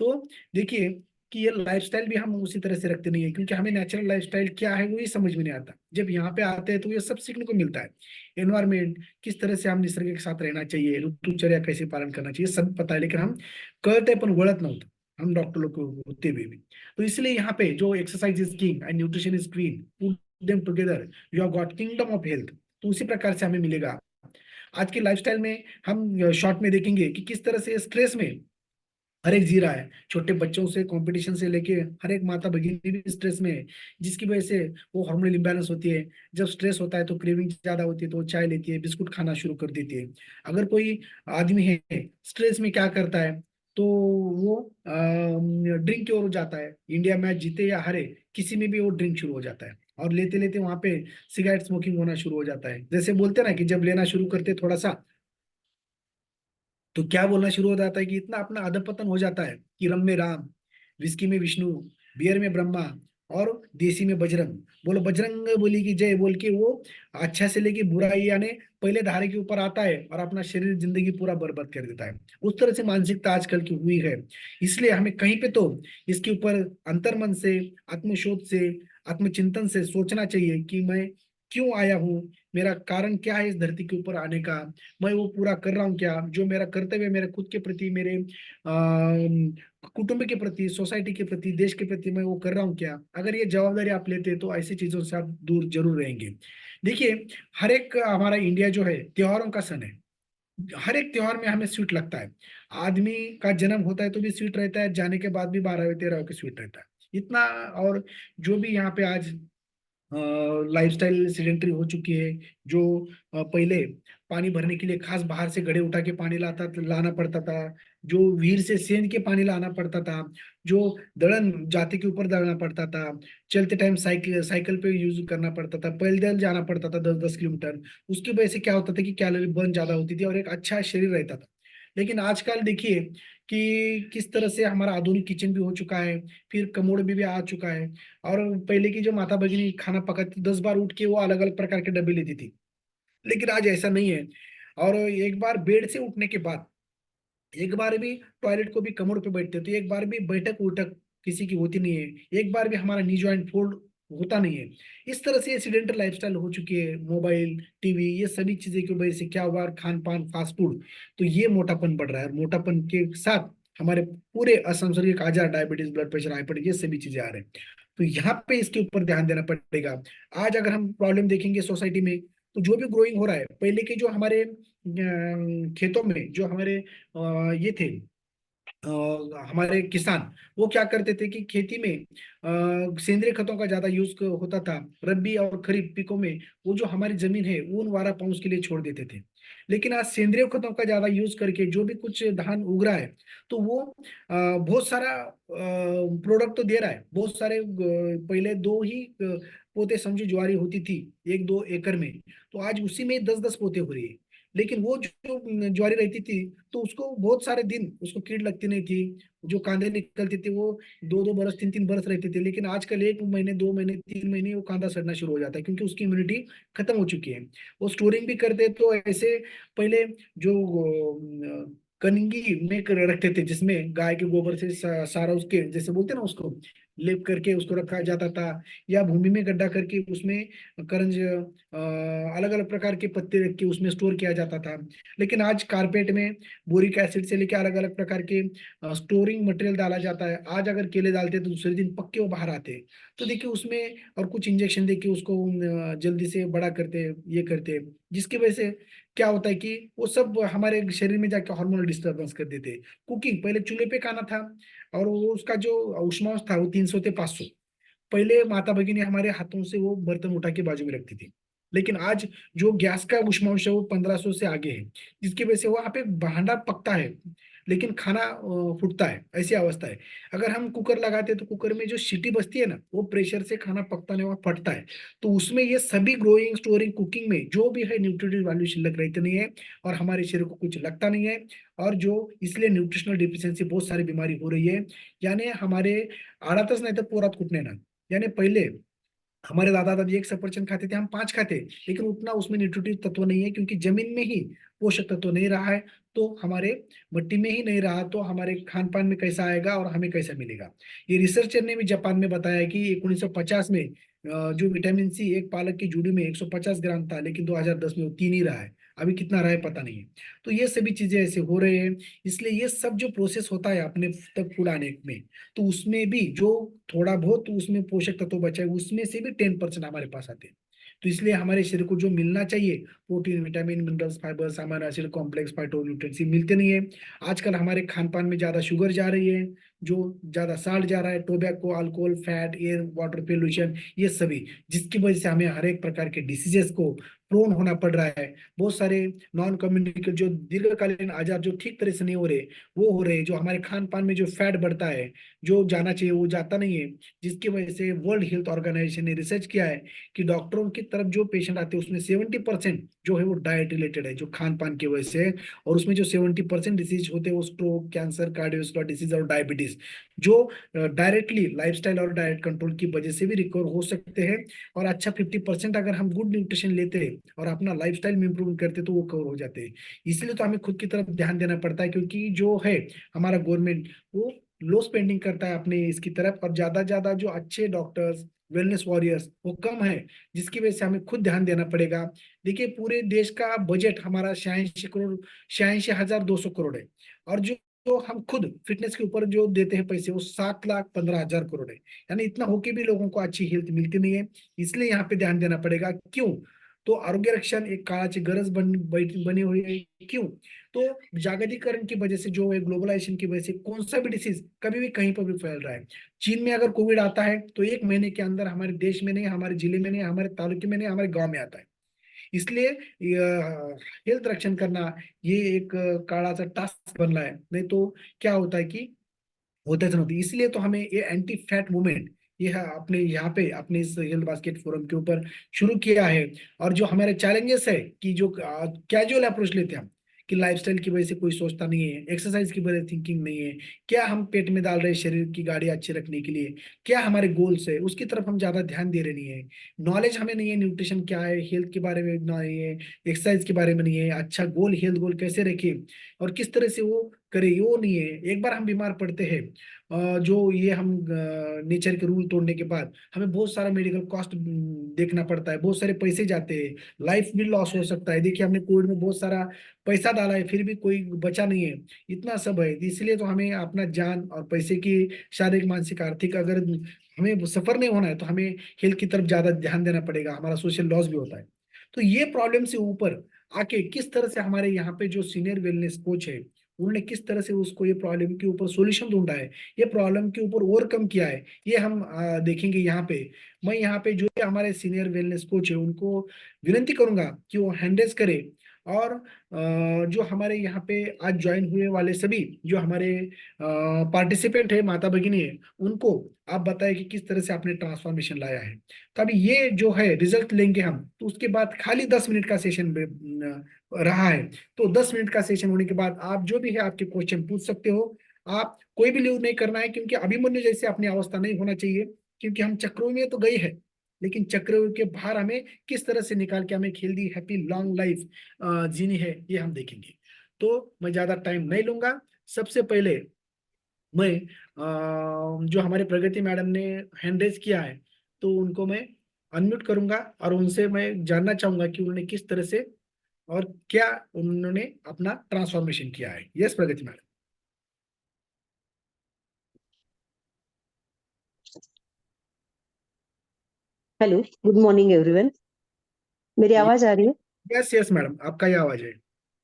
तो देखिए कि ये लाइफस्टाइल भी हम उसी तरह से रखते नहीं है, क्योंकि हमें नेचुरल लाइफस्टाइल क्या है वो ये समझ में नहीं आता। जब यहाँ पे आते हैं तो ये सब सीखने को मिलता है। एनवायरमेंट, किस तरह से हम निसर्ग के साथ रहना चाहिए, ऋतुचर्या कैसे पालन करना चाहिए, सब पता है, लेकिन हम करते पण वळत नव्हतं, हम डॉक्टर लोग को होते हुए भी। तो इसलिए यहाँ पे जो exercise is king and nutrition is queen, put them together, you have got kingdom of health. तो उसी प्रकार से हमें मिलेगा आज की लाइफस्टाइल में। हम शॉर्ट में देखेंगे कि किस तरह से स्ट्रेस में हर एक जी रहा है, छोटे बच्चों से कंपटीशन से लेके हर एक माता भगिनी भी स्ट्रेस में है, जिसकी वजह से वो हार्मोनल इंबैलेंस होती है। जब स्ट्रेस होता है तो क्रेविंग ज्यादा होती है, तो वो चाय लेती है, बिस्कुट खाना शुरू कर देती है। अगर कोई आदमी है स्ट्रेस में, क्या करता है, तो वो ड्रिंक की ओर जाता है। इंडिया मैच जीते या हारे, किसी में भी वो ड्रिंक शुरू हो जाता है, और लेते लेते वहां पे सिगरेट स्मोकिंग होना शुरू हो जाता है। जैसे बोलते हैं ना कि जब लेना शुरू करते थोड़ा सा, तो क्या बोलना शुरू हो जाता है कि इतना अपना अधपतन हो जाता है कि रम में राम, विस्की में विष्णु, बियर में ब्रह्मा, और देसी में बजरंग। बोलो बजरंग बोली की जय बोल के वो अच्छा से लेके बुराई यानी पहले धारे के ऊपर आता है और अपना शरीर जिंदगी पूरा बर्बाद कर देता है। उस तरह से मानसिकता आजकल की हुई है। इसलिए हमें कहीं पे तो इसके ऊपर अंतर्मन से, आत्मशोध से, आत्मचिंतन से सोचना चाहिए कि मैं क्यों आया हूँ, मेरा कारण क्या है इस धरती के ऊपर आने का, मैं वो पूरा कर रहा हूँ क्या, जो मेरा कर्तव्य है मेरे खुद के प्रति, मेरे कुटुंब के प्रति, सोसाइटी के प्रति, देश के प्रति, मैं वो कर रहा हूँ क्या। अगर ये जवाबदारी आप लेते हैं तो ऐसी चीजों से आप दूर जरूर रहेंगे। देखिए, हर एक हमारा इंडिया जो है त्योहारों का सन है। हर एक त्योहार में हमें स्वीट लगता है। आदमी का जन्म होता है तो भी स्वीट रहता है, जाने के बाद भी 12 13 के स्वीट रहता है, इतना। और जो भी यहाँ पे आज लाइफस्टाइल सीडेंटरी हो चुकी है, जो पहले पानी भरने के लिए खास बाहर से घड़े उठा के पानी लाना पड़ता था, जो वीर से सेंध के पानी लाना पड़ता था, जो दड़न जाते के ऊपर दड़ना पड़ता था, चलते टाइम साइकिल साइकिल पे यूज करना पड़ता था, पैदल जाना पड़ता था 10 10 किलोमीटर। उसकी वजह से क्या होता था कि कैलोरी बर्न ज्यादा होती थी और एक अच्छा शरीर रहता था। लेकिन आजकल देखिए कि किस तरह से हमारा आधुनिक किचन भी हो चुका है, फिर कमोड भी आ चुका है। और पहले की जो माता भगिनी खाना पकाती 10 बार उठ के वो अलग अलग प्रकार के डब्बे लेती थी, लेकिन आज ऐसा नहीं है। और एक बार बेड से उठने के बाद, एक बार भी टॉयलेट को भी कमोड पे बैठते तो एक बार भी बैठक उठक किसी की होती नहीं है, एक बार भी हमारा नी ज्वाइंट फोल्ड होता नहीं है। इस तरह से एक्सीडेंटल लाइफस्टाइल हो चुकी है, मोबाइल, टीवी, ये सभी चीजें की वजह से क्या हुआ, खान पान, फास्ट फूड, तो ये मोटापन बढ़ रहा है। और मोटापन के साथ हमारे पूरे असंसर्गिक आजार, डायबिटीज, ब्लड प्रेशर, हाइपर, ये सभी चीजें आ रहे हैं। तो यहाँ पे इसके ऊपर ध्यान देना पड़ेगा। आज अगर हम प्रॉब्लम देखेंगे सोसाइटी में, तो जो भी ग्रोइंग हो रहा है, पहले के जो हमारे खेतों में जो हमारे ये थे, हमारे किसान, वो क्या करते थे कि खेती में सेंद्रिय खतों का ज्यादा यूज होता था। रबी और खरीफ पिकों में वो जो हमारी जमीन है ऊन वारा पाउस के लिए छोड़ देते थे। लेकिन आज सेंद्रिय खतों का ज्यादा यूज करके जो भी कुछ धान उग रहा है, तो वो बहुत सारा प्रोडक्ट तो दे रहा है, बहुत सारे पहले दो ही पोते समझो ज्वारी होती थी 1 2 एकड़ में, तो आज उसी में 10 10 पोते हो रही है। लेकिन वो जो ज्वारी रहती थी, तो उसको बहुत सारे दिन उसको कीड़ लगती नहीं थी, जो कांदे निकलते थे वो 2 2 बरस 3 3 बरस रहते थे। लेकिन आजकल 1 महीने 2 महीने 3 महीने वो कांदा सड़ना शुरू हो जाता है, क्योंकि उसकी इम्यूनिटी खत्म हो चुकी है। वो स्टोरिंग भी करते तो ऐसे पहले जो कनिंगी में रखते थे, जिसमें गाय के गोबर से सारा उसके जैसे बोलते हैं ना उसको लेप करके उसको रखा जाता था, या भूमि में गड्ढा करके उसमें करंज अलग अलग प्रकार के पत्ते रख के उसमें स्टोर किया जाता था। लेकिन आज कारपेट में बोरिक एसिड से लेकर अलग अलग प्रकार के स्टोरिंग मटेरियल डाला जाता है। आज अगर केले डालते हैं तो दूसरे दिन पक्के वो बाहर आते हैं। तो देखिए उसमें और कुछ इंजेक्शन देके उसको जल्दी से बड़ा करते हैं, ये करते हैं, जिसकी वजह से क्या होता है कि वो सब हमारे शरीर में जाके हार्मोनल डिस्टर्बेंस कर देते हैं। कुकिंग पहले चूल्हे पे खाना था, और वो उसका जो उष्मांश था वो 300 से 500। पहले माता भगिनी हमारे हाथों से वो बर्तन उठा के बाजू में रखती थी। लेकिन आज जो गैस का उष्मांश है वो 1500 से आगे है, जिसकी वजह से वहां पे भांडा पकता है, लेकिन खाना फूटता है, ऐसी अवस्था है। अगर हम कुकर लगाते हैं तो कुकर में जो सीटी बजती है ना, वो प्रेशर से खाना पकता नहीं, वहाँ फटता है। तो उसमें ये सभी ग्रोइंग स्टोरिंग कुकिंग में जो भी है न्यूट्रिटिव वैल्यू शिल्लक रहती नहीं है, और हमारे शरीर को कुछ लगता नहीं है, और जो इसलिए न्यूट्रिशनल डिफिशियंसी बहुत सारी बीमारी हो रही है। यानी हमारे आड़ातच नहीं तो पोरात कुटने ना। यानी पहले हमारे दादा दादी एक सफरचंद खाते थे, हम पांच खाते, लेकिन उतना उसमें न्यूट्रिटिव तत्व नहीं है, क्योंकि जमीन में ही पोषक तत्व नहीं रहा है। तो हमारे मिट्टी में ही नहीं रहा, तो हमारे खान पान में कैसा आएगा और हमें कैसा मिलेगा। ये रिसर्चर ने भी जापान में बताया है कि 1950 में जो विटामिन सी एक पालक की जूड़ी में 150 ग्राम था, लेकिन 2010 में वो 3 ही रहा है। अभी कितना रहा है पता नहीं है। तो ये सभी चीजें ऐसे हो रहे हैं। इसलिए ये सब जो प्रोसेस होता है अपने तक फूड आने में, तो उसमें भी जो थोड़ा बहुत उसमें पोषक तत्व बचा है, उसमें से भी 10% हमारे पास आते हैं। तो इसलिए हमारे शरीर को जो मिलना चाहिए, protein vitamin minerals fibres amino acid complex phytonutrients, ये मिलते नहीं है। आजकल हमारे खान पान में ज्यादा शुगर जा रही है, जो ज्यादा साल्ट जा रहा है, tobacco alcohol fat air water pollution, ये सभी, जिसकी वजह से हमें हर एक प्रकार के डिसीजेस को प्रोन होना पड़ रहा है। बहुत सारे नॉन कम्युनिकेबल जो दीर्घकालीन आजार जो ठीक तरह से नहीं हो रहे, वो हो रहे हैं। जो हमारे खान पान में जो फैट बढ़ता है, जो जाना चाहिए वो जाता नहीं है, जिसकी वजह से वर्ल्ड हेल्थ ऑर्गेनाइजेशन ने रिसर्च किया है कि डॉक्टरों की तरफ जो पेशेंट आते हैं उसमें 70% जो है वो डाइट रिलेटेड है, जो खान पान की वजह से। और उसमें जो 70% डिसीज होते हैं वो स्ट्रोक कैंसर कार्डियोवास्कुलर डिसीज और डायबिटीज, जो डायरेक्टली लाइफस्टाइल और डाइट कंट्रोल की वजह से भी रिकवर हो सकते हैं। और अच्छा 50% अगर हम गुड न्यूट्रिशन लेते हैं और अपना लाइफस्टाइल में इंप्रूव करते हैं तो वो कवर हो जाते हैं। इसलिए तो हमें खुद की तरफ ध्यान देना पड़ता है, क्योंकि जो है हमारा गवर्नमेंट वो लो स्पेंडिंग करता है अपने इसकी तरफ, और ज्यादा ज्यादा जो अच्छे डॉक्टर्स वेलनेस वॉरियर्स वो कम है, जिसकी वजह से हमें खुद ध्यान देना पड़ेगा। देखिए पूरे देश का बजट हमारा 86 करोड़, 86,200 करोड़ है, और जो हम खुद फिटनेस के ऊपर जो देते हैं पैसे वो 7,15,000 करोड़ है। यानी इतना होके भी लोगों को अच्छी हेल्थ मिलती नहीं है। इसलिए यहाँ पे ध्यान देना पड़ेगा। क्यों? तो आरोग्य रक्षण एक काळाची गरज बनी हुई है। क्यों? तो जागतिकीकरण की वजह से, जो है ग्लोबलाइजेशन की वजह से, कौन सा भी डिसीज कभी भी कहीं पर भी फैल रहा है। चीन में अगर कोविड आता है तो 1 महीने के अंदर हमारे देश में नहीं, हमारे जिले में नहीं, हमारे तालुके में नहीं, हमारे गांव में आता है। इसलिए हेल्थ रक्षण करना ये एक काळाचा टास्क बनला है। नहीं तो क्या होता है कि होतेच नव्हती। इसलिए तो हमें ये एंटी फैट मूवमेंट ये अपने यहाँ पे अपने इस हेल्थ बास्केट फोरम के ऊपर शुरू किया है। और जो हमारे चैलेंजेस है कि जो कैजुअल अप्रोच लेते हैं हम, कि लाइफस्टाइल की वजह से कोई सोचता नहीं है, एक्सरसाइज की वजह से थिंकिंग नहीं है, क्या हम पेट में डाल रहे हैं शरीर की गाड़ी अच्छी रखने के लिए, क्या हमारे गोल्स है, उसकी तरफ हम ज्यादा ध्यान दे रहे नहीं है। नॉलेज हमें नहीं है, न्यूट्रिशन क्या है, हेल्थ के बारे में नहीं है, एक्सरसाइज के बारे में नहीं है, अच्छा गोल हेल्थ गोल कैसे रखे और किस तरह से वो करे, वो नहीं है। एक बार हम बीमार पड़ते हैं, जो ये हम नेचर के रूल तोड़ने के बाद हमें बहुत सारा मेडिकल कॉस्ट देखना पड़ता है, बहुत सारे पैसे जाते हैं, लाइफ भी लॉस हो सकता है। देखिए हमने कोविड में बहुत सारा पैसा डाला है, फिर भी कोई बचा नहीं है। इतना सब है, इसलिए तो हमें अपना जान और पैसे की शारीरिक मानसिक आर्थिक अगर हमें सफर नहीं होना है तो हमें हेल्थ की तरफ ज्यादा ध्यान देना पड़ेगा। हमारा सोशल लॉस भी होता है। तो ये प्रॉब्लम से ऊपर आके किस तरह से हमारे यहाँ पे जो सीनियर वेलनेस कोच है, उन्होंने किस तरह से उसको ये प्रॉब्लम के ऊपर सॉल्यूशन ढूंढा है, ये प्रॉब्लम के ऊपर ओवरकम किया है, ये हम देखेंगे यहाँ पे। मैं यहाँ पे जो ये हमारे सीनियर वेलनेस कोच है उनको विनती करूंगा कि वो हैंडल्स करे। और जो हमारे यहाँ पे आज ज्वाइन हुए वाले सभी जो हमारे पार्टिसिपेंट है, माता भगिनी है, उनको आप बताएं कि किस तरह से आपने ट्रांसफॉर्मेशन लाया है। तो अभी ये जो है रिजल्ट लेंगे हम, तो उसके बाद खाली 10 मिनट का सेशन रहा है। तो 10 मिनट का सेशन होने के बाद आप जो भी है आपके क्वेश्चन पूछ सकते हो। आप कोई भी लीव नहीं करना है, क्योंकि अभिमन्यु जैसे अपनी अवस्था नहीं होना चाहिए। क्योंकि हम चक्रों में तो गए हैं, लेकिन चक्रों के बाहर हमें किस तरह से निकाल के हमें हेल्दी हैप्पी लॉन्ग लाइफ जीनी है, ये हम देखेंगे। तो मैं ज्यादा टाइम नहीं लूंगा। सबसे पहले मैं जो हमारे प्रगति मैडम ने हैंड रेज किया है, तो उनको मैं अनम्यूट करूंगा और उनसे मैं जानना चाहूंगा कि उन्होंने किस तरह से और क्या उन्होंने अपना ट्रांसफॉर्मेशन किया है। Yes Pragati madam. Hello, good morning everyone. मेरी आवाज आ रही है? यस यस मैडम, आपका ही आवाज है।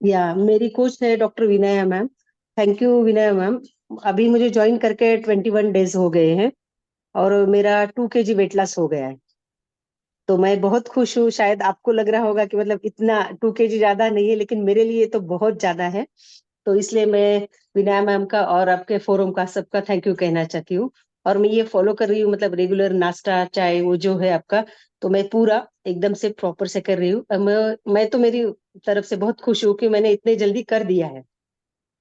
या मेरी कोच है doctor Vinay ma'am. Thank you Vinay ma'am. अभी मुझे ज्वाइन करके 21 डेज हो गए हैं और मेरा 2 kg वेट लॉस हो गया है। तो मैं बहुत खुश हूँ। शायद आपको लग रहा होगा कि मतलब इतना 2 kg ज्यादा नहीं है, लेकिन मेरे लिए तो बहुत ज्यादा है। तो इसलिए मैं विनय मैम का और आपके फोरम का सबका थैंक यू कहना चाहती हूँ। और मैं ये फॉलो कर रही हूँ, मतलब रेगुलर नाश्ता चाय वो जो है आपका, तो मैं पूरा एकदम से प्रॉपर से कर रही हूँ। मैं तो मेरी तरफ से बहुत खुश हूँ कि मैंने इतने जल्दी कर दिया है।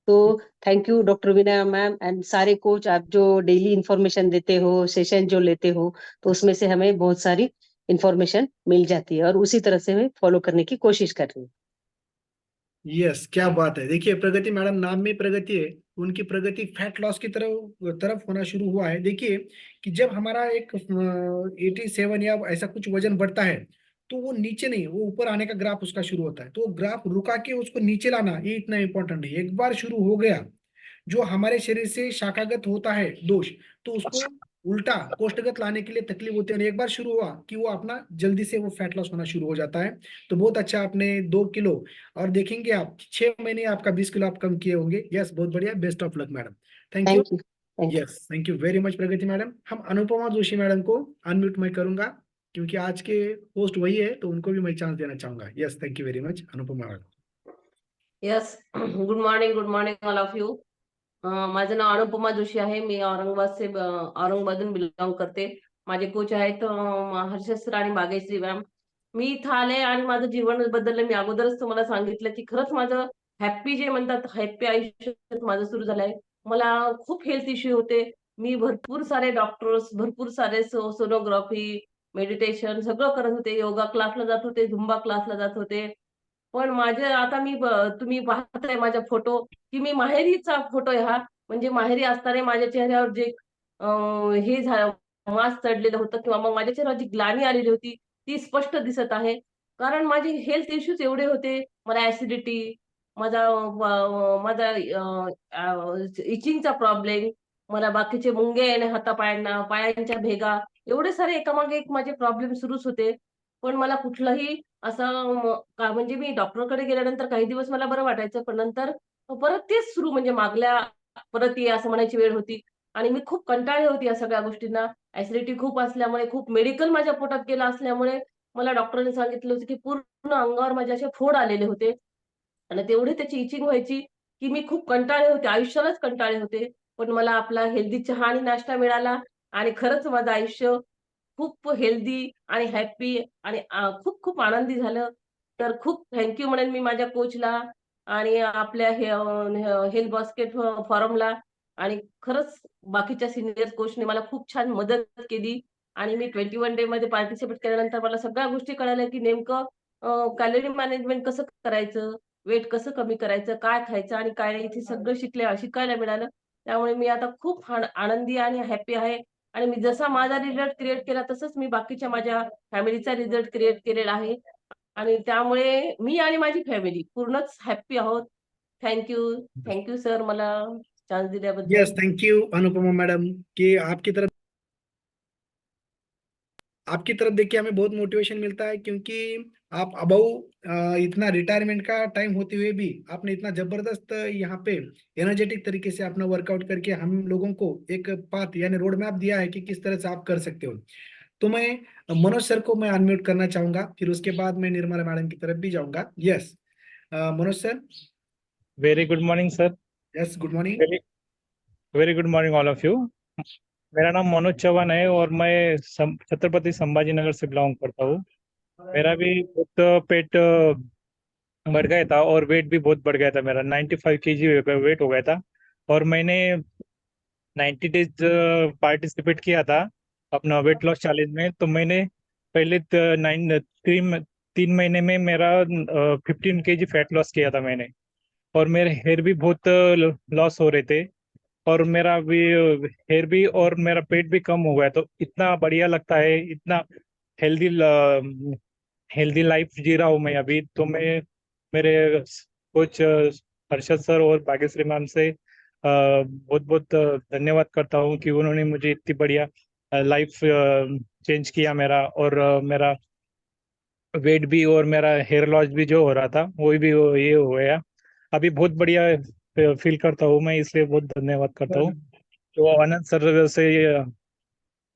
तो thank you doctor Vinay ma'am and सारे कोच, आप जो डेली इंफॉर्मेशन देते हो, सेशन जो लेते हो, तो उसमें से हमें बहुत सारी इंफॉर्मेशन मिल जाती है और उसी तरह से मैं फॉलो करने की कोशिश कर रही हूँ। यस, क्या बात है। देखिए, प्रगति मैडम नाम में प्रगति है। उनकी प्रगति फैट लॉस की तरफ तरफ होना शुरू हुआ है। देखिए कि जब हमारा एक 87 या ऐसा कुछ वजन बढ़ता है, तो वो नीचे नहीं, वो ऊपर आने का ग्राफ उसका शुरू होता है। तो वो ग्राफ रुका के उसको नीचे लाना, ये इतना इंपॉर्टेंट है। एक बार शुरू हो गया, जो हमारे शरीर से शाखागत होता है दोष, तो उसको उल्टा कोष्ठगत लाने के लिए तकलीफ होती है। और एक बार शुरू हुआ कि वो अपना जल्दी से वो फैट लॉस होना शुरू हो जाता है। तो बहुत अच्छा, आपने 2 किलो, और देखेंगे आप 6 महीने आपका 20 किलो आप कम किए होंगे। यस, बहुत बढ़िया, best of luck madam. Thank you. Thank you. Thank you. Yes, thank you very much Pragati madam. हम अनुपमा जोशी मैडम को अनम्यूट मैं करूंगा, क्योंकि आज के होस्ट वही है, तो उनको भी मैं चांस देना चाहूंगा। Yes, thank you very much Anupama madam. Yes, good morning all of you. माझं नाव अनुपमा जोशी आहे. मी औरंगाबादहून बिलॉंग करते. माझे कोच आहेत हर्षद सर आणि बागेश्री मॅम. मी इथं आले आणि माझं जीवन बदललं. मी अगोदरच तुम्हाला सांगितलं की खरंच माझं हॅप्पी जे म्हणतात हॅप्पी आयुष्य माझं सुरू झालंय. मला खूप हेल्थ इश्यू होते. मी भरपूर सारे डॉक्टर्स, भरपूर सारे सोनोग्राफी, मेडिटेशन सगळं करत होते. योगा क्लासला जात होते, झुंबा क्लासला जात होते. पण माझे आता तुम्ही पाहताय माझा फोटो, की मी माहेरीचा फोटो आहे हा. म्हणजे माहेरी असताना माझ्या चेहऱ्यावर जे हे झालं, मांस चढलेलं होतं किंवा मग माझ्या चेहऱ्यावर जी ग्लानी आलेली होती, ती स्पष्ट दिसत आहे. कारण माझे हेल्थ इश्यूज एवढे होते. मला ॲसिडिटी, माझा इचिंगचा प्रॉब्लेम, मला बाकीचे मुंगे येणे हातापायांना, पायांच्या भेगा, एवढे सारे एकामागे एक माझे प्रॉब्लेम सुरूच होते. पण मला कुठलंही असं म्हणजे मी डॉक्टरकडे गेल्यानंतर काही दिवस मला बरं वाटायचं, पण नंतर परत तेच सुरू, म्हणजे मागल्या परत ये असं म्हणायची वेळ होती. आणि मी खूप कंटाळली होती या सगळ्या गोष्टींना. ॲसिडिटी खूप असल्यामुळे, खूप मेडिकल माझ्या पोटात गेलं असल्यामुळे मला डॉक्टरांनी सांगितलं होतं, की पूर्ण अंगावर माझ्या असे फोड आलेले होते. आणि तेवढी त्याची इचिंग व्हायची, की मी खूप कंटाळले होते. आयुष्यालाच कंटाळले होते. पण मला आपला हेल्दी चहा आणि नाश्ता मिळाला आणि खरंच माझं आयुष्य खूप हेल्दी आणि हॅपी आणि खूप खूप आनंदी झालं. तर खूप थँक यू म्हणेन मी माझ्या कोचला आणि आपल्या हेल्थ बास्केट फॉरमला. आणि खरंच बाकीच्या सीनियर कोचने मला खूप छान मदत केली. आणि मी 21 डे मध्ये पार्टिसिपेट केल्यानंतर मला सगळ्या गोष्टी कळाल्या, की नेमकं कॅलरी मॅनेजमेंट कसं करायचं, वेट कसं कमी करायचं, काय खायचं आणि काय नाही, इथे सगळं शिकायला मिळालं. त्यामुळे मी आता खूप आनंदी आणि हॅपी आहे. आणि मी जसा माझा रिझल्ट क्रिएट केला, तसंच मी बाकीच्या माझ्या फॅमिलीचा रिझल्ट क्रिएट केलेला आहे. आणि त्यामुळे मी आणि माझी फॅमिली पूर्णच हॅपी आहोत. Thank you. Thank you sir, मला चान्स यस, दिल्याबद्दल. थैंक यू अनुपमा मैडम, कि आपकी तरफ देखिए हमें बहुत मोटिवेशन मिलता है, क्योंकि आप अबव इतना रिटायरमेंट का टाइम होते हुए भी आपने इतना जबरदस्त यहाँ पे एनर्जेटिक तरीके से अपना वर्कआउट करके हम लोगों को एक पाथ यानी रोड मैप दिया है कि किस तरह से आप कर सकते हो। तो मैं मनोज सर को मैं अनम्यूट करना चाहूंगा, फिर उसके बाद मैं निर्मला मैडम की तरफ भी जाऊंगा। Yes, Manoj sir. Very good morning sir. Yes, good morning. Very very good morning all of you. मेरा नाम मनोज चौहान है और मैं छत्रपति संभाजी नगर से बिलोंग करता हूँ. मेरा भी बहुत पेट बढ़ गया था और वेट भी बहुत बढ़ गया था. मेरा 95 केजी वेट हो गया था और मैंने 90 डेज पार्टिसिपेट किया था अपना वेट लॉस चैलेंज में. तो मैंने पहले 3 महीने में मेरा 15 केजी फैट लॉस किया था मैंने. और मेरे हेयर भी बहुत लॉस हो रहे थे और मेरा भी हेयर भी और मेरा पेट भी कम हो गया. तो इतना बढ़िया लगता है, इतना हेल्दी हेल्दी लाइफ जी रहा हूँ मैं अभी. तो मैं मेरे कोच हर्षद सर और भाग्यश्री मैम से बहुत बहुत धन्यवाद करता हूँ कि उन्होंने मुझे इतनी बढ़िया लाइफ चेंज किया मेरा. और मेरा वेट भी और मेरा हेयर लॉस भी जो हो रहा था वो भी ये हो गया. अभी बहुत बढ़िया फील करता हूँ मैं, इसलिए बहुत धन्यवाद करता हूँ. तो आनंद सर से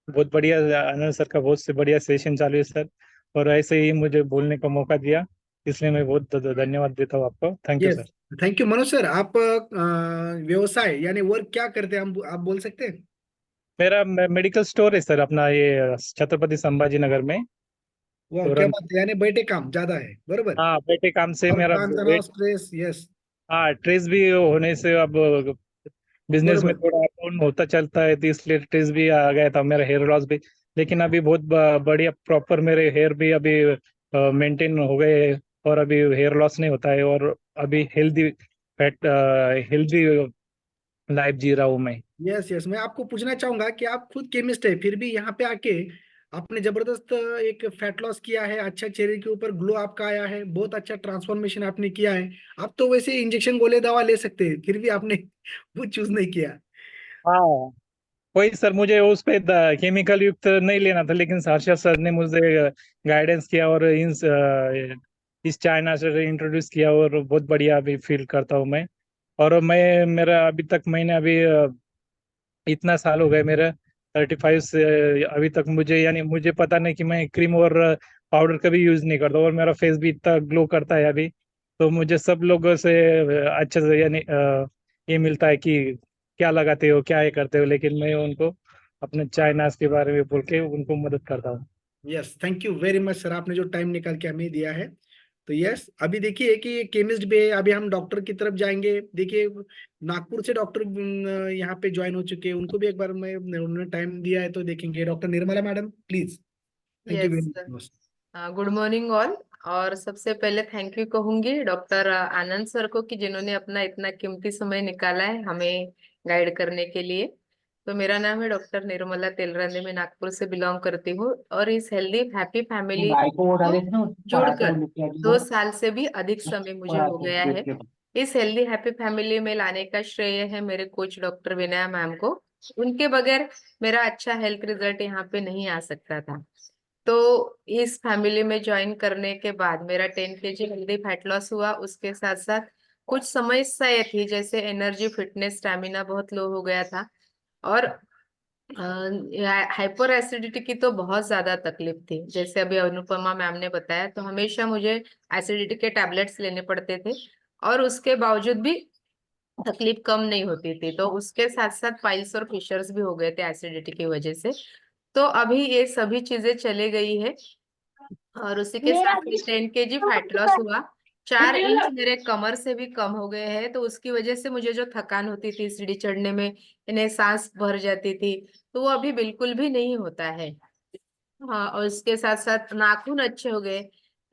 बहुत बढ़िया, आनंद सर का बहुत से बढ़िया सेशन चालू है सर, और ऐसे ही मुझे बोलने का मौका दिया, इसलिए मैं बहुत धन्यवाद देता हूँ आपको. Thank you yes, sir. Thank you Manoj sir. आप व्यवसाय यानी वर्क क्या करते हैं, हम आप बोल सकते हैं? मेरा मेडिकल स्टोर है सर, अपना ये छत्रपति संभाजी नगर में, वाह, क्या तुरंत। बात है, यानी बैठे काम ज्यादा है, बराबर। हाँ, बेटे काम से और मेरा काम तनाव, वेट, स्ट्रेस, यस, हाँ, ट्रेस भी होने से अब बिजनेस में बराबर। थोड़ा अप डाउन होता चलता है, तो इसलिए ट्रेस भी आ गया था, मेरा हेयर लॉस भी। लेकिन अभी बहुत बढ़िया प्रॉपर मेरे हेयर भी अभी मेंटेन हो गए, और अभी हेयर लॉस नहीं होता है, और अभी हेल्दी फैट हेल्दी लाइफ जी रहा हूँ मैं। यस यस, मैं आपको पूछना चाहूंगा कि आप खुद केमिस्ट है, फिर भी यहाँ पे आके आपने जबरदस्त एक फैट लॉस किया है, अच्छा चेहरे के ऊपर ग्लो आपका आया है, बहुत अच्छा ट्रांसफॉर्मेशन आपने किया है। आप तो वैसे इंजेक्शन गोले दवा ले सकते हैं, फिर भी आपने वो चूज नहीं किया। हाँ, वही सर, मुझे उस पे केमिकल युक्त नहीं लेना था, लेकिन हर्षद सर ने मुझे गाइडेंस किया, और इस चाइना से इंट्रोड्यूस किया, और बहुत बढ़िया अभी फील करता हूँ मैं। और मैं मेरा अभी तक मैंने अभी इतना साल हो गए मेरा 35 से अभी तक, मुझे यानी मुझे पता नहीं कि मैं क्रीम और पाउडर कभी यूज नहीं करता, और मेरा फेस भी इतना ग्लो करता है अभी। तो मुझे सब लोगों से अच्छे से यानी ये मिलता है कि क्या लगाते हो, क्या ये करते हो, लेकिन मैं उनको अपने चाय नाश के बारे में बोल के उनको मदद करता हूँ। Yes, thank you very much sir, आपने जो टाइम निकाल के हमें दिया है। तो यस, अभी देखिए कि केमिस्ट भी है, अभी हम डॉक्टर की तरफ जाएंगे। देखिए, नागपुर से डॉक्टर यहाँ पे ज्वाइन हो चुके हैं, उनको भी एक बार मैं उन्होंने टाइम दिया है, तो देखेंगे। Doctor Nirmala madam, please. Thank you yes, very much. Good morning all. और सबसे पहले थैंक यू कहूंगी डॉक्टर आनंद सर को कि जिन्होंने अपना इतना कीमती समय निकाला है हमें गाइड करने के लिए। तो मेरा नाम है डॉक्टर निर्मला तेलरंदे, मैं नागपुर से बिलोंग करती हूँ, और इस हेल्दी हैप्पी फैमिली को जुड़कर 2 साल से भी अधिक समय मुझे हो गया है। इस हेल्दी हैप्पी फैमिली में लाने का श्रेय है मेरे कोच डॉक्टर विनय मैम को। उनके बगैर मेरा अच्छा हेल्थ रिजल्ट यहाँ पे नहीं आ सकता था। तो इस फैमिली में ज्वाइन करने के बाद मेरा 10 kg हेल्दी फैट लॉस हुआ। उसके साथ साथ कुछ समस्याएं थी, जैसे एनर्जी, फिटनेस, स्टैमिना बहुत लो हो गया था, और हाइपर एसिडिटी की तो बहुत ज्यादा तकलीफ थी। जैसे अभी अनुपमा मैम ने बताया, तो हमेशा मुझे एसिडिटी के टैबलेट्स लेने पड़ते थे, और उसके बावजूद भी तकलीफ कम नहीं होती थी। तो उसके साथ साथ पाइल्स और फिशर्स भी हो गए थे एसिडिटी की वजह से। तो अभी ये सभी चीजें चली गई है, और उसी के साथ में 10 kg फैट लॉस हुआ। 4 इंच मेरे कमर से भी कम हो गए हैं, तो उसकी वजह से मुझे जो थकान होती थी सीढ़ी चढ़ने में, इन्हें सांस भर जाती थी, तो वो अभी बिल्कुल भी नहीं होता है। हाँ, और इसके साथ साथ नाखून अच्छे हो गए।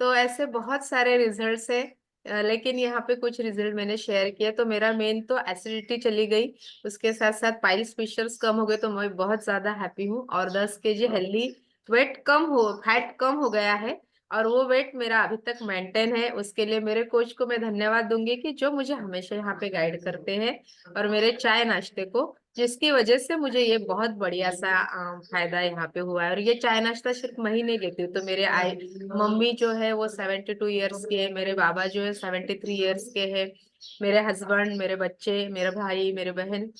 तो ऐसे बहुत सारे रिजल्ट्स है, लेकिन यहाँ पे कुछ रिजल्ट मैंने शेयर किया। तो मेरा मेन तो एसिडिटी चली गई, उसके साथ साथ पाइल्स, फिशर्स कम हो गए, तो मैं बहुत ज्यादा हैप्पी हूँ। और 10 kg हेल्दी वेट कम हो, फैट कम हो गया है, और वो वेट मेरा अभी तक मेंटेन है। उसके लिए मेरे कोच को मैं धन्यवाद दूंगी कि जो मुझे हमेशा यहाँ पे गाइड करते हैं, और मेरे चाय नाश्ते को, जिसकी वजह से मुझे ये बहुत बढ़िया सा फायदा यहाँ पे हुआ है। और ये चाय नाश्ता सिर्फ मैं ही नहीं लेती हूँ, तो मेरे मम्मी जो है वो 72 ईयर्स के है, मेरे बाबा जो है 73 ईयर्स के है, मेरे हस्बैंड, मेरे बच्चे, मेरे भाई, मेरे बहन,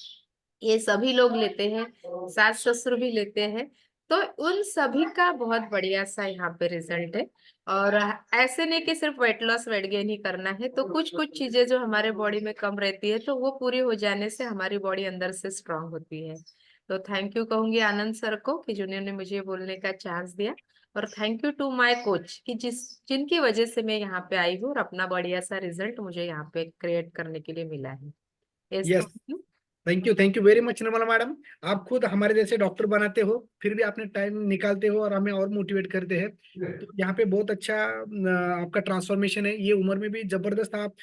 ये सभी लोग लेते हैं, सास ससुर भी लेते हैं। तो उन सभी का बहुत बढ़िया सा यहाँ पे रिजल्ट है। और ऐसे नहीं कि सिर्फ वेट लॉस, वेट गेन ही करना है, तो कुछ कुछ चीजें जो हमारे बॉडी में कम रहती है, तो वो पूरी हो जाने से हमारी बॉडी अंदर से स्ट्रांग होती है। तो थैंक यू कहूंगी आनंद सर को कि जिन्होंने मुझे बोलने का चांस दिया, और thank you to my coach कि जिनकी वजह से मैं यहाँ पे आई हूँ, और अपना बढ़िया सा रिजल्ट मुझे यहाँ पे क्रिएट करने के लिए मिला है। Yes, yes, thank you. Thank you very much Nirmala madam. आप खुद हमारे जैसे डॉक्टर बनाते हो, फिर भी आपने टाइम निकालते हो और हमें और मोटिवेट करते हैं। तो यहाँ पे बहुत अच्छा आपका ट्रांसफॉर्मेशन है, ये उम्र में भी जबरदस्त। आप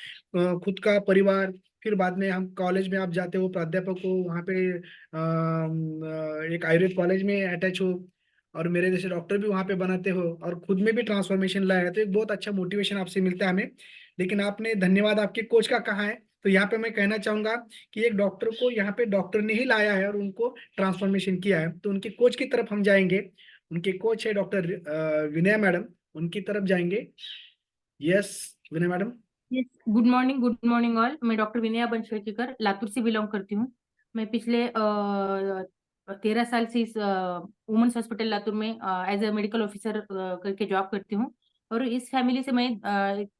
खुद का परिवार, फिर बाद में हम कॉलेज में आप जाते हो, प्राध्यापक हो वहाँ पे, एक आयुर्वेद कॉलेज में अटैच हो, और मेरे जैसे डॉक्टर भी वहाँ पे बनाते हो, और खुद में भी ट्रांसफॉर्मेशन लाया है, तो एक बहुत अच्छा मोटिवेशन आपसे मिलता है हमें। लेकिन आपने धन्यवाद आपके कोच का कहा है, तो यहाँ पे मैं कहना चाहूंगा कि एक डॉक्टर को यहाँ पे डॉक्टर ने ही लाया है और उनको ट्रांसफॉर्मेशन किया है, तो उनके कोच की तरफ हम जाएंगे। उनके कोच है डॉक्टर विनय मैडम, उनकी तरफ जाएंगे। Yes, Vinay madam. Yes, good morning all. मैं डॉक्टर विनया बनशेटीकर लातूर से बिलोंग करती हूँ। मैं पिछले 13 साल से इस वुमेन्स हॉस्पिटल लातूर में एज ए मेडिकल ऑफिसर करके जॉब करती हूँ, और इस फैमिली से मैं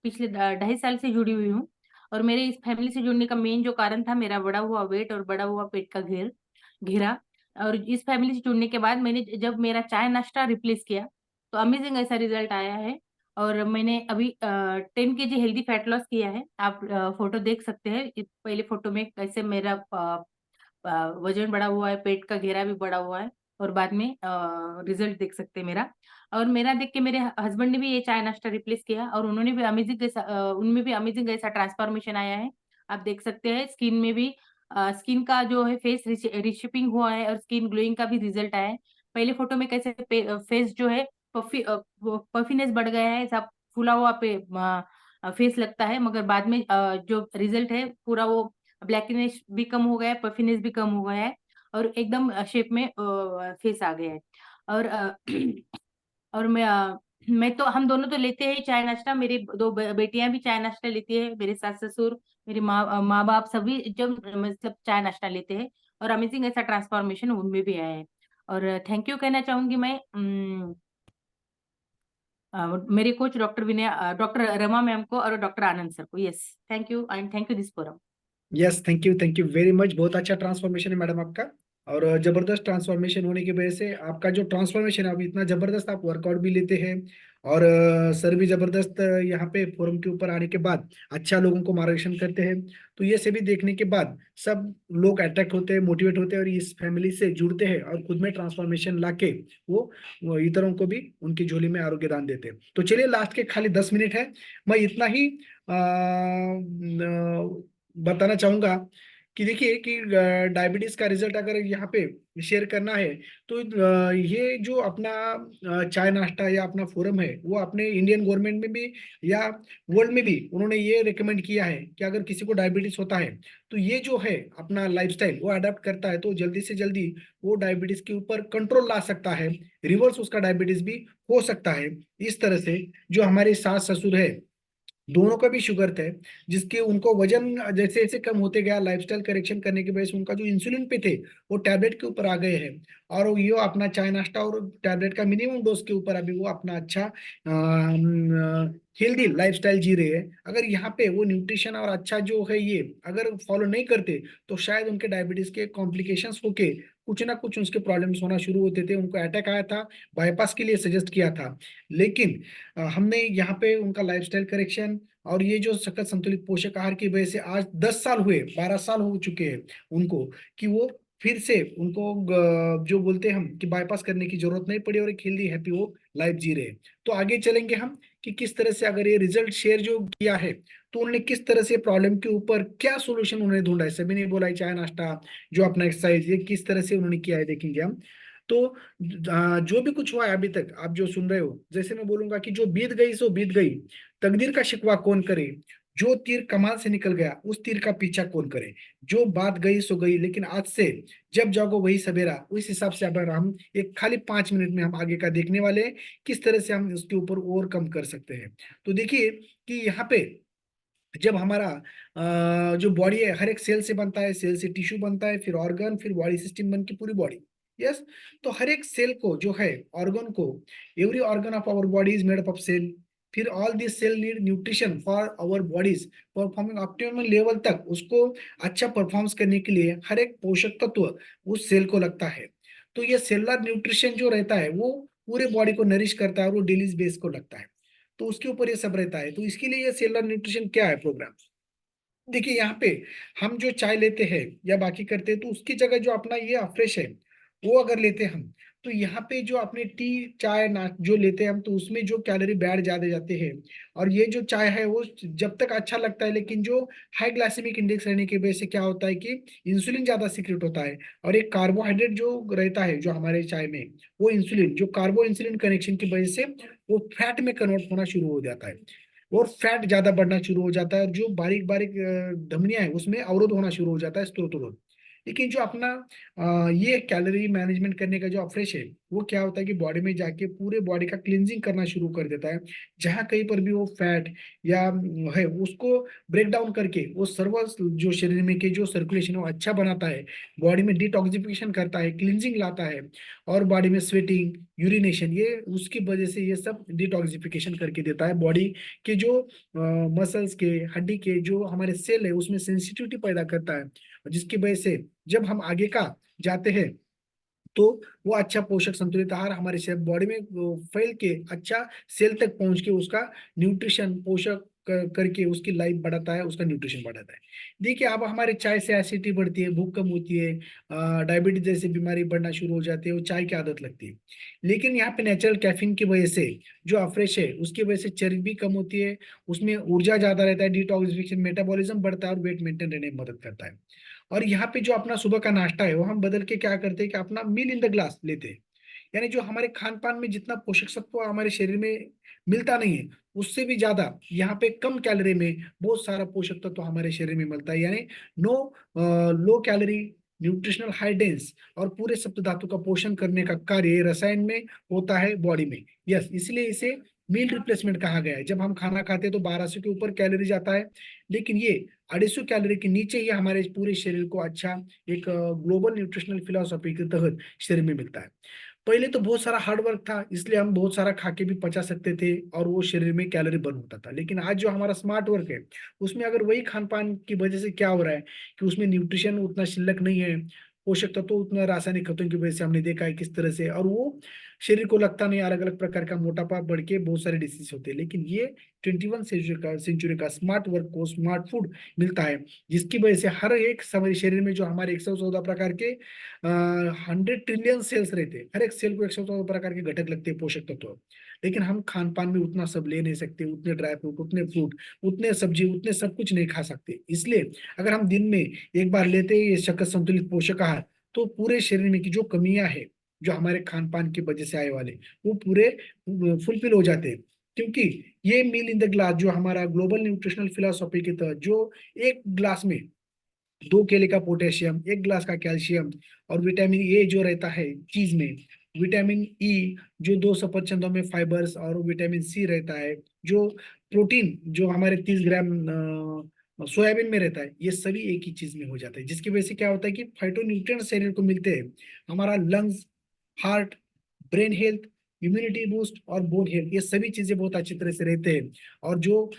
पिछले 2.5 साल से जुड़ी हुई हूँ। और मेरे इस फैमिली से जुड़ने का मेन जो कारण था मेरा बढ़ा हुआ वेट और बढ़ा हुआ पेट का घेरा। और इस फैमिली से जुड़ने के बाद मैंने जब मेरा चाय नाश्ता रिप्लेस किया तो अमेजिंग ऐसा रिजल्ट आया है। और मैंने अभी 10 kg हेल्दी फैट लॉस किया है। आप फोटो देख सकते हैं, पहले फोटो में कैसे मेरा वजन बढ़ा हुआ है, पेट का घेरा भी बढ़ा हुआ है, और बाद में रिजल्ट देख सकते हैं मेरा। और मेरा देख के मेरे हस्बैंड ने भी ये चाय नाश्ता रिप्लेस किया और उन्होंने भी अमेजिंग ऐसा उनमें भी अमेजिंग ऐसा ट्रांसफॉर्मेशन आया है। आप देख सकते हैं स्किन में भी, स्किन का जो है फेस रिशिपिंग हुआ है और स्किन ग्लोइंग का भी रिजल्ट आया है। पहले फोटो में कैसे फेस जो है पफीनेस बढ़ गया है, ऐसा फूला हुआ फेस लगता है, मगर बाद में जो रिजल्ट है पूरा वो ब्लैकनेस भी कम हो गया है, पफीनेस भी कम हो गया है, और एकदम शेप में फेस आ गया है। और और मैं तो हम दोनों तो लेते हैं चाय नाश्ता, मेरी दो बेटियां भी चाय नाश्ता लेती है, मेरे सास ससुर, मेरे माँ बाप सभी जब मतलब चाय नाश्ता लेते हैं, और अमेजिंग ऐसा ट्रांसफॉर्मेशन उनमें भी आया है। और थैंक यू कहना चाहूंगी मैं मेरे कोच डॉक्टर रमा मैम को और डॉक्टर आनंद सर को। Yes, thank you and thank you this forum. Yes, thank you very much. बहुत अच्छा ट्रांसफॉर्मेशन है मैडम आपका, और जबरदस्त ट्रांसफॉर्मेशन होने की वजह से आपका जो ट्रांसफॉर्मेशन है, अभी इतना जबरदस्त आप वर्कआउट भी लेते हैं, और सर भी जबरदस्त यहाँ पे फोरम के ऊपर आने के बाद अच्छा लोगों को मार्गदर्शन करते हैं। तो ये सभी देखने के बाद सब लोग अट्रैक्ट होते हैं, मोटिवेट होते हैं, और इस फैमिली से जुड़ते हैं और खुद में ट्रांसफॉर्मेशन लाके वो इतरों को भी उनकी झोली में आरोग्य दान देते हैं। तो चलिए, लास्ट के खाली 10 मिनट है, मैं इतना ही बताना चाहूंगा कि देखिए कि डायबिटीज का रिजल्ट अगर यहाँ पे शेयर करना है, तो ये जो अपना चाय नाश्ता या अपना फोरम है, वो अपने इंडियन गवर्नमेंट में भी या वर्ल्ड में भी उन्होंने ये रिकमेंड किया है कि अगर किसी को डायबिटीज होता है तो ये जो है अपना लाइफस्टाइल वो अडेप्ट करता है, तो जल्दी से जल्दी वो डायबिटीज के ऊपर कंट्रोल ला सकता है, रिवर्स उसका डायबिटीज भी हो सकता है। इस तरह से जो हमारे सास ससुर है, दोनों का भी शुगर थे, जिसके उनको वजन जैसे जैसे कम होते गया, लाइफस्टाइल करेक्शन करने की वजह से उनका जो इंसुलिन पे थे वो टैबलेट के ऊपर आ गए हैं, और ये अपना चाय नाश्ता और टैबलेट का मिनिमम डोज के ऊपर अभी वो अपना अच्छा हेल्दी लाइफस्टाइल जी रहे हैं। अगर यहाँ पे वो न्यूट्रिशन और अच्छा जो है ये अगर फॉलो नहीं करते, तो शायद उनके डायबिटीज के कॉम्प्लिकेशंस होके कुछ ना कुछ उसके प्रॉब्लम्स होना शुरू होते थे। उनको अटैक आया था, बाईपास के लिए सजेस्ट किया था, लेकिन हमने यहाँ पे उनका लाइफस्टाइल करेक्शन और ये जो सखत संतुलित पोषक आहार की वजह से आज 10 साल हुए, 12 साल हो चुके हैं उनको, कि वो फिर से उनको जो बोलते हैं हम कि बाईपास करने की जरूरत नहीं पड़ी, और एक हेल्दी हैप्पी वो लाइफ जी रहे हैं। तो आगे चलेंगे हम कि किस तरह से अगर ये रिजल्ट शेयर जो किया है, तो उन्होंने किस तरह से प्रॉब्लम के ऊपर क्या सोल्यूशन उन्होंने ढूंढा है। सभी ने बोला है चाय नाश्ता, जो अपना एक्सरसाइज, ये किस तरह से उन्होंने किया है देखेंगे हम। तो जो भी कुछ हुआ है अभी तक, आप जो सुन रहे हो, जैसे मैं बोलूंगा कि जो बीत गई सो बीत गई, तकदीर का शिकवा कौन करे, जो तीर कमान से निकल गया उस तीर का पीछा कौन करे, जो बात गई सो गई, लेकिन आज से जब जागो वही सवेरा। उस हिसाब से अब हम एक खाली 5 मिनट में हम आगे का देखने वाले हैं, किस तरह से हम उसके ऊपर ओवरकम कर सकते हैं। तो देखिए कि यहाँ पे जब हमारा जो बॉडी है हर एक सेल से बनता है, सेल से टिश्यू बनता है, फिर ऑर्गन, फिर बॉडी सिस्टम बन के पूरी बॉडी। यस, तो हर एक सेल को जो है, ऑर्गन को, every organ of our body is made up of cell, फिर all this cell need nutrition for our bodies performing optimal level तक। उसको अच्छा परफॉर्म करने के लिए हर एक पोषक तत्व उस सेल को लगता है। तो ये सेलुलर न्यूट्रिशन जो रहता है वो पूरे बॉडी को नरिश करता है, और वो डेली बेस को लगता है, तो उसके ऊपर ये सब रहता है। तो इसके लिए ये सेलुलर न्यूट्रिशन क्या है प्रोग्राम, देखिए यहाँ पे हम जो चाय लेते हैं या बाकी करते हैं, तो उसकी जगह जो अपना ये अफ्रेश है वो अगर लेते हैं हम, तो यहाँ पे जो अपने टी चाय ना जो लेते हैं हम, तो उसमें जो कैलोरी बैड ज्यादा जाते हैं। और ये जो चाय है वो जब तक अच्छा लगता है, लेकिन जो हाई ग्लाइसेमिक इंडेक्स रहने की वजह से क्या होता है कि इंसुलिन ज्यादा सीक्रेट होता है, और एक कार्बोहाइड्रेट जो रहता है जो हमारे चाय में, वो इंसुलिन जो कार्बो इंसुलिन कनेक्शन की वजह से वो फैट में कन्वर्ट होना शुरू हो जाता है, और फैट ज्यादा बढ़ना शुरू हो जाता है, और जो बारीक बारीक धमनियां है उसमें अवरोध होना शुरू हो जाता है, स्त्रोतरोध। लेकिन जो अपना ये कैलोरी मैनेजमेंट करने का जो अफ्रेश है, वो क्या होता है कि बॉडी में जाके पूरे बॉडी का क्लींजिंग करना शुरू कर देता है। जहाँ कहीं पर भी वो फैट या है उसको ब्रेक डाउन करके वो सर्व जो शरीर में के जो सर्कुलेशन है वो अच्छा बनाता है, बॉडी में डिटॉक्सिफिकेशन करता है, क्लींजिंग लाता है, और बॉडी में स्वेटिंग, यूरिनेशन, ये उसकी वजह से ये सब डिटॉक्सिफिकेशन करके देता है। बॉडी के जो मसल्स के, हड्डी के जो हमारे सेल है उसमें सेंसिटिविटी पैदा करता है, जिसकी वजह से जब हम आगे का जाते हैं तो वो अच्छा पोषक संतुलित आहार हमारे शरीर बॉडी में फैल के अच्छा सेल तक पहुंच के उसका न्यूट्रिशन पोषक करके उसकी लाइफ बढ़ाता है, उसका न्यूट्रिशन बढ़ाता है। देखिए, अब हमारे चाय से एसिडिटी बढ़ती है, भूख कम होती है, डायबिटीज जैसी बीमारी बढ़ना शुरू हो जाती है, वो चाय की आदत लगती है। लेकिन यहाँ पे नेचुरल कैफीन की वजह से जो अफ्रेश है उसकी वजह से चर्बी कम होती है, उसमें ऊर्जा ज्यादा रहता है, डिटॉक्सिफिकेशन, मेटाबॉलिज्म बढ़ता है और वेट मेंटेन रहने में मदद करता है। और यहाँ पे जो अपना सुबह का नाश्ता है वो हम बदल के क्या करते हैं कि अपना मील इन द ग्लास लेते हैं। यानी जो हमारे खान पान में जितना पोषक तत्व हमारे शरीर में मिलता नहीं है, उससे भी ज्यादा यहाँ पे कम कैलोरी में बहुत सारा पोषक तत्व हमारे शरीर में मिलता है। यानी no low calorie, nutritional high dense और पूरे सप्त धातु का पोषण करने का कार्य रसायन में होता है बॉडी में। यस, इसलिए इसे मील रिप्लेसमेंट कहा गया है। जब हम खाना खाते हैं तो 1200 के ऊपर कैलोरी जाता है, लेकिन ये 250 कैलोरी के नीचे ही हमारे पूरे शरीर को अच्छा एक ग्लोबल न्यूट्रिशनल फिलोसॉफी के तहत शरीर में मिलता है। पहले तो बहुत सारा हार्ड वर्क था, इसलिए हम बहुत सारा खा के भी पचा सकते थे और वो शरीर में कैलोरी बर्न होता था। लेकिन आज जो हमारा स्मार्ट वर्क है उसमें अगर वही खान पान की वजह से क्या हो रहा है कि उसमें न्यूट्रिशन उतना शिल्लक नहीं है, पोषक तत्व तो उतना रासायनिक खतों की वजह से हमने देखा है किस तरह से, और वो शरीर को लगता नहीं, अलग अलग प्रकार का मोटापा बढ़ के बहुत सारे डिसीज होते हैं। लेकिन ये 21 सेंचुरी का स्मार्ट वर्क को स्मार्ट फूड मिलता है, जिसकी वजह से हर एक हमारे शरीर में जो हमारे 114 प्रकार के 100 ट्रिलियन सेल्स रहते हैं, हर एक सेल को 114 प्रकार के घटक लगते हैं पोषक तत्व। लेकिन हम खान पान में उतना सब ले नहीं सकते, उतने ड्राई फ्रूट, उतने फ्रूट, उतने सब्जी, उतने सब कुछ नहीं खा सकते। इसलिए अगर हम दिन में एक बार लेते हैं ये शक्कर संतुलित पोषक आहार, तो पूरे शरीर में की जो कमियां है जो हमारे खान पान की वजह से आए वाले, वो पूरे फुलफिल हो जाते हैं। क्योंकि ये मील इन द ग्लास जो हमारा ग्लोबल न्यूट्रिशनल फिलोसॉफी के तहत जो एक ग्लास में 2 केले का पोटेशियम, 1 ग्लास का कैल्शियम और विटामिन ए जो रहता है चीज में, विटामिन ई जो 2 सफरचंदों में फाइबर्स और विटामिन सी रहता है, जो प्रोटीन जो हमारे 30 ग्राम सोयाबीन में रहता है, ये सभी एक ही चीज में हो जाता है। जिसकी वजह से क्या होता है कि फाइटोन्यूट्रिएंट शरीर को मिलते हैं, हमारा lungs, heart, brain health, immunity boost और बोन हेल्थ, ये सभी चीजें बहुत अच्छी तरह से रहते हैं। और जो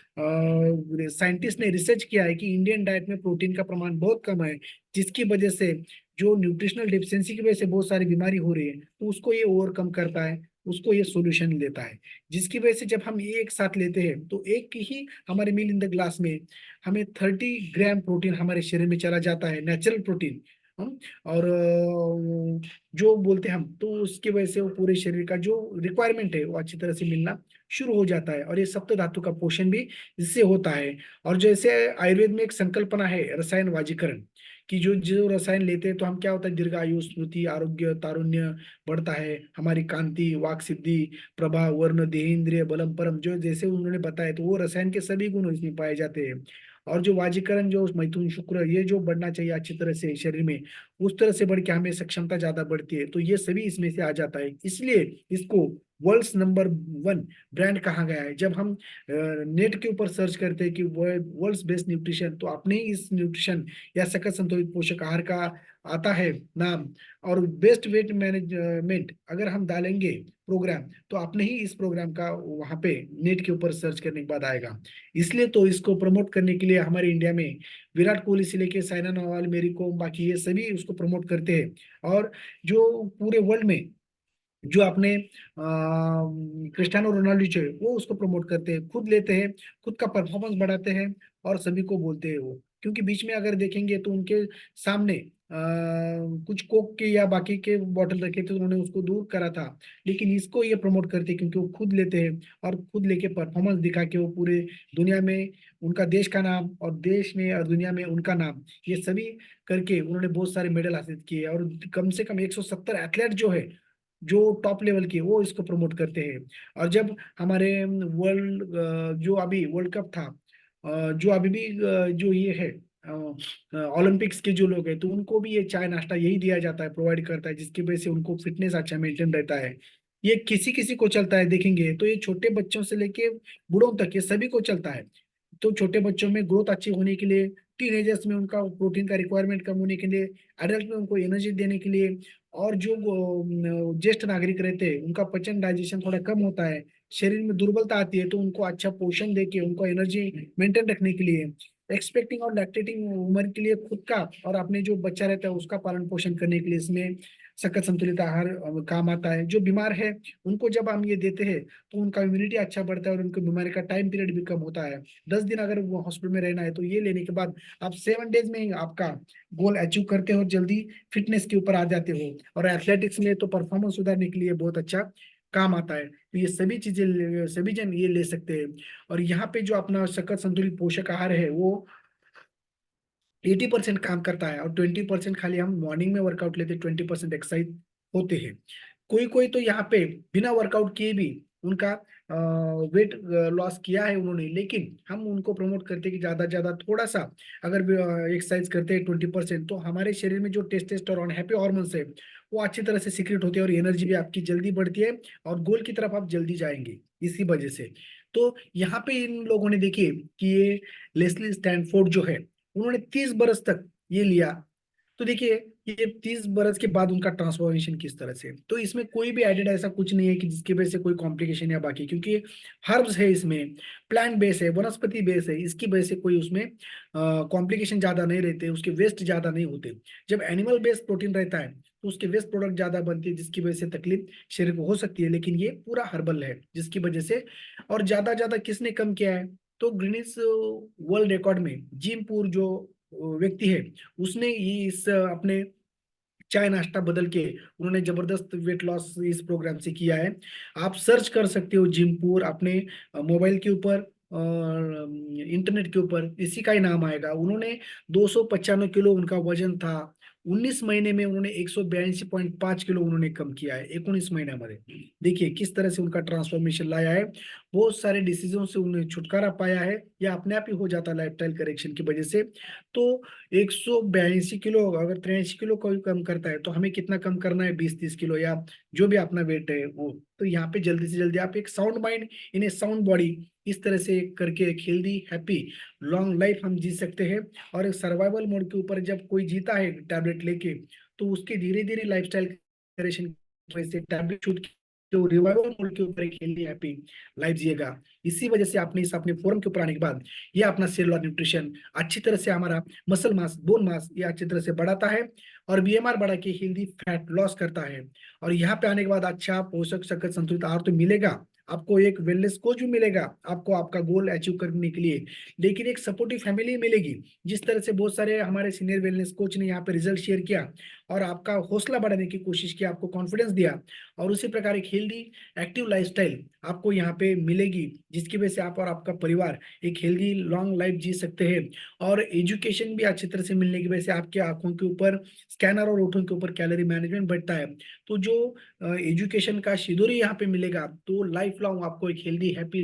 साइंटिस्ट ने रिसर्च किया है कि इंडियन डाइट में प्रोटीन का प्रमाण बहुत कम है, जिसकी वजह से जो न्यूट्रिशनल डिफिशियंसी की वजह से बहुत सारी बीमारी हो रही है, तो उसको ये ओवरकम करता है, उसको ये सोल्यूशन देता है। जिसकी वजह से जब हम ये एक साथ लेते हैं तो एक ही हमारे मील इन द ग्लास में हमें 30 ग्राम प्रोटीन हमारे शरीर में चला जाता है, नेचुरल प्रोटीन। हम और जो बोलते हैं हम, तो उसकी वजह से वो पूरे शरीर का जो रिक्वायरमेंट है वो अच्छी तरह से मिलना शुरू हो जाता है, और ये सप्त धातु का पोषण भी इससे होता है। और जैसे आयुर्वेद में एक संकल्पना है रसायन वाजीकरण, कि जो जो रसायन लेते हैं तो हम क्या होता है, दीर्घायु, स्मृति, आरोग्य, तारुण्य बढ़ता है, हमारी कांति, वाक सिद्धि, प्रभा, वर्ण, देहेंद्रिय, बलम परम, जो जैसे उन्होंने बताया, तो वो रसायन के सभी गुण इसमें पाए जाते हैं। और जो वाजीकरण, जो मैथुन, शुक्र, ये जो बढ़ना चाहिए अच्छी तरह से शरीर में, उस तरह से बढ़ के हमें सक्षमता ज्यादा बढ़ती है, तो ये सभी इसमें से आ जाता है। इसलिए इसको वर्ल्ड्स नंबर 1 ब्रांड कहा गया है। जब हम नेट के ऊपर सर्च करते हैं कि वर्ल्ड्स बेस्ट न्यूट्रिशन, तो अपने ही इस न्यूट्रिशन या सकल संतुलित पोषक आहार का आता है नाम। और बेस्ट वेट मैनेजमेंट अगर हम डालेंगे प्रोग्राम, तो अपने ही इस प्रोग्राम का वहां पे नेट के ऊपर सर्च करने के बाद आएगा। इसलिए तो इसको प्रमोट करने के लिए हमारे इंडिया में विराट कोहली से लेके साइना नेहवाल, मेरी कोम, बाकी ये सभी उसको प्रमोट करते हैं। और जो पूरे वर्ल्ड में जो अपने क्रिस्टियानो रोनाल्डो जो है वो उसको प्रमोट करते हैं, खुद लेते हैं, खुद का परफॉर्मेंस बढ़ाते हैं और सभी को बोलते हैं वो। क्योंकि बीच में अगर देखेंगे तो उनके सामने कुछ कोक के या बाकी के बॉटल रखे थे, तो उन्होंने उसको दूर करा था। लेकिन इसको ये प्रमोट करते हैं क्योंकि वो खुद लेते हैं और खुद लेके परफॉर्मेंस दिखा के वो पूरे दुनिया में उनका देश का नाम, और देश में और दुनिया में उनका नाम, ये सभी करके उन्होंने बहुत सारे मेडल हासिल किए। और कम से कम 170 एथलीट जो है जो टॉप लेवल के, वो इसको प्रमोट करते हैं। और जब हमारे वर्ल्ड जो अभी वर्ल्ड कप था, जो अभी भी जो ये है ओलंपिक्स के जो लोग हैं, तो उनको भी ये चाय नाश्ता यही दिया जाता है, प्रोवाइड करता है, जिसकी वजह से उनको फिटनेस अच्छा मेंटेन रहता है। ये किसी किसी को चलता है, देखेंगे तो ये छोटे बच्चों से लेके बूढ़ों तक ये सभी को चलता है। तो छोटे बच्चों में ग्रोथ अच्छी होने के लिए, टीनेजर्स में उनका प्रोटीन का रिक्वायरमेंट कम होने के लिए, एडल्ट में उनको एनर्जी देने के लिए, और जो ज्येष्ठ नागरिक रहते हैं उनका पचन डाइजेशन थोड़ा कम होता है, शरीर में दुर्बलता आती है, तो उनको अच्छा पोषण देके उनको एनर्जी मेंटेन रखने के लिए, एक्सपेक्टिंग और लैक्टेटिंग उम्र के लिए खुद का और अपने जो बच्चा रहता है उसका पालन पोषण करने के लिए इसमें सखत संतुलित आहार काम आता है। जो बीमार है उनको जब हम ये देते हैं तो उनका इम्यूनिटी अच्छा बढ़ता है और उनकी बीमारी का टाइम पीरियड भी कम होता है। 10 दिन अगर वो हॉस्पिटल में रहना है तो ये लेने के बाद आप 7 डेज में ही आपका गोल अचीव करते हो, जल्दी फिटनेस के ऊपर आ जाते हो। और एथलेटिक्स में तो परफॉर्मेंस सुधारने के लिए बहुत अच्छा काम आता है। तो ये सभी चीजें सभी जन ये ले सकते हैं। और यहाँ पे जो अपना सखत संतुलित पोषक आहार है वो 80% काम करता है और 20% खाली हम मॉर्निंग में वर्कआउट लेते, 20% एक्सरसाइज होते हैं। कोई कोई तो यहाँ पे बिना वर्कआउट किए भी उनका वेट लॉस किया है उन्होंने, लेकिन हम उनको प्रमोट करते हैं कि ज्यादा ज्यादा थोड़ा सा अगर एक्सरसाइज करते हैं 20%, तो हमारे शरीर में जो टेस्टोस्टेरोन हैप्पी हार्मोन्स है वो अच्छी तरह से सीक्रेट होते हैं और एनर्जी भी आपकी जल्दी बढ़ती है और गोल की तरफ आप जल्दी जाएंगे इसी वजह से। तो यहाँ पे इन लोगों ने देखिए कि ये लेस्ली स्टैनफोर्ड जो है उन्होंने 30 बरस तक ये लिया। तो देखिए ये 30 बरस के बाद उनका ट्रांसफॉर्मेशन किस तरह से, तो इसमें कोई भी एडेड ऐसा कुछ नहीं है कि जिसकी वजह से कोई कॉम्प्लिकेशन या बाकी, क्योंकि हर्ब्स है, इसमें प्लांट बेस है, वनस्पति बेस है, इसकी वजह से कोई उसमें कॉम्प्लिकेशन ज्यादा नहीं रहते, उसके वेस्ट ज्यादा नहीं होते। जब एनिमल बेस्ड प्रोटीन रहता है तो उसके वेस्ट प्रोडक्ट ज्यादा बनती है जिसकी वजह से तकलीफ शरीर को हो सकती है, लेकिन ये पूरा हर्बल है जिसकी वजह से। और ज्यादा ज्यादा किसने कम किया है, तो ग्रीनिस वर्ल्ड रिकॉर्ड में जिमपुर जो व्यक्ति है उसने ये इस अपने चाय नाश्ता बदल के उन्होंने जबरदस्त वेट लॉस इस प्रोग्राम से किया है। आप सर्च कर सकते हो जिमपुर अपने मोबाइल के ऊपर और इंटरनेट के ऊपर, इसी का ही नाम आएगा। उन्होंने 295 किलो उनका वजन था, 19 महीने में उन्होंने 182.5 किलो उन्होंने कम किया है 19 महीने में। देखिए किस तरह से उनका ट्रांसफॉर्मेशन लाया है, बहुत सारे डिसीजन से उन्हें छुटकारा पाया है, या अपने आप ही हो जाता है लाइफस्टाइल करेक्शन की वजह से। तो 182 किलो अगर 83 किलो कोई कम करता है तो हमें कितना कम करना है, 20-30 किलो या जो भी अपना वेट है वो। तो यहाँ पे जल्दी से जल्दी आप एक sound mind in A sound body इस तरह से करके एक हेल्दी हैप्पी लॉन्ग लाइफ हम जी सकते हैं। और एक सर्वाइवल मोड के ऊपर जब कोई जीता है टैबलेट लेके तो उसके धीरे धीरे लाइफस्टाइल करेक्शन की वजह से टैबलेट छूट के तो रिवाइवल मोड के ऊपर एक हेल्दी हैप्पी लाइफ जिएगा। इसी वजह से आपने इस अपने फोरम के ऊपर आने के बाद ये अपना सेल और न्यूट्रिशन अच्छी तरह से हमारा मसल मास बोन मास ये अच्छी तरह से बढ़ाता है और बीएमआर बढ़ा के हेल्दी फैट लॉस करता है। और यहाँ पे आने के बाद अच्छा पोषक सखत संतुलित आहार तो मिलेगा, आपको एक वेलनेस कोच भी मिलेगा आपको आपका गोल अचीव करने के लिए, लेकिन एक सपोर्टिव फैमिली मिलेगी। जिस तरह से बहुत सारे हमारे सीनियर वेलनेस कोच ने यहाँ पे रिजल्ट शेयर किया और आपका हौसला बढ़ाने की कोशिश की, आपको कॉन्फिडेंस दिया, और उसी प्रकार एक हेल्दी एक्टिव लाइफस्टाइल आपको यहाँ पे मिलेगी जिसकी वजह से आप और आपका परिवार एक हेल्दी लॉन्ग लाइफ जी सकते हैं। और एजुकेशन भी अच्छी तरह से मिलने की वजह से आपके आंखों के ऊपर स्कैनर और ओठों के ऊपर कैलोरी मैनेजमेंट बढ़ता है। तो जो एजुकेशन का सिधोरी यहाँ पे मिलेगा तो लाइफ लॉन्ग आपको एक हेल्दी हैप्पी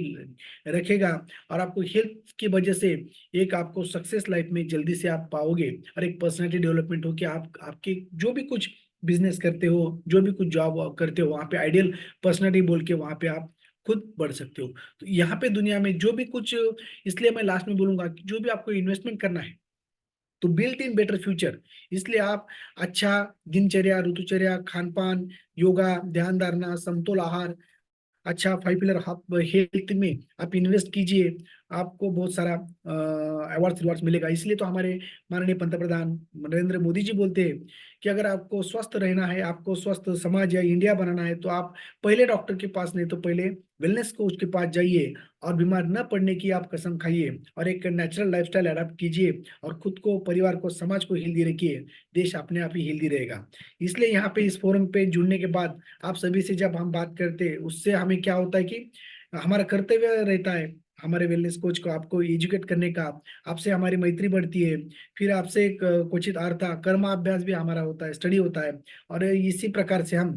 रखेगा और आपको हेल्थ की वजह से एक आपको सक्सेस लाइफ में जल्दी से आप पाओगे और एक पर्सनालिटी डेवलपमेंट हो कि आप आपके जो भी कुछ बिजनेस करते हो जो भी कुछ जॉब करते हो वहाँ पे आइडियल पर्सनालिटी बोल के वहाँ पे आप खुद बढ़ सकते हो। तो यहाँ पे दुनिया में जो भी कुछ, इसलिए मैं लास्ट में बोलूंगा कि जो भी आपको इन्वेस्टमेंट करना है तो बिल्ट इन बेटर फ्यूचर, इसलिए आप अच्छा दिनचर्या ऋतुचर्या खान पान योगा ध्यान धारणा समतोल आहार अच्छा 5 पिलर हेल्थ में आप इन्वेस्ट कीजिए, आपको बहुत सारा अवार्ड्स मिलेगा। इसलिए तो हमारे माननीय पंतप्रधान नरेंद्र मोदी जी बोलते हैं कि अगर आपको स्वस्थ रहना है आपको स्वस्थ समाज या इंडिया बनाना है तो आप पहले डॉक्टर के पास नहीं तो पहले वेलनेस कोच के पास जाइए और बीमार न पड़ने की आप कसम खाइए और एक नेचुरल लाइफस्टाइल अडॉप्ट कीजिए और खुद को परिवार को समाज को हेल्दी रखिए, देश अपने आप ही हेल्दी रहेगा। इसलिए यहाँ पे इस फोरम पे जुड़ने के बाद आप सभी से जब हम बात करते हैं उससे हमें क्या होता है कि हमारा कर्तव्य रहता है हमारे वेलनेस कोच को आपको एजुकेट करने का, आपसे हमारी मैत्री बढ़ती है, फिर आपसे एक क्वचित अर्था कर्माभ्यास भी हमारा होता है स्टडी होता है और इसी प्रकार से हम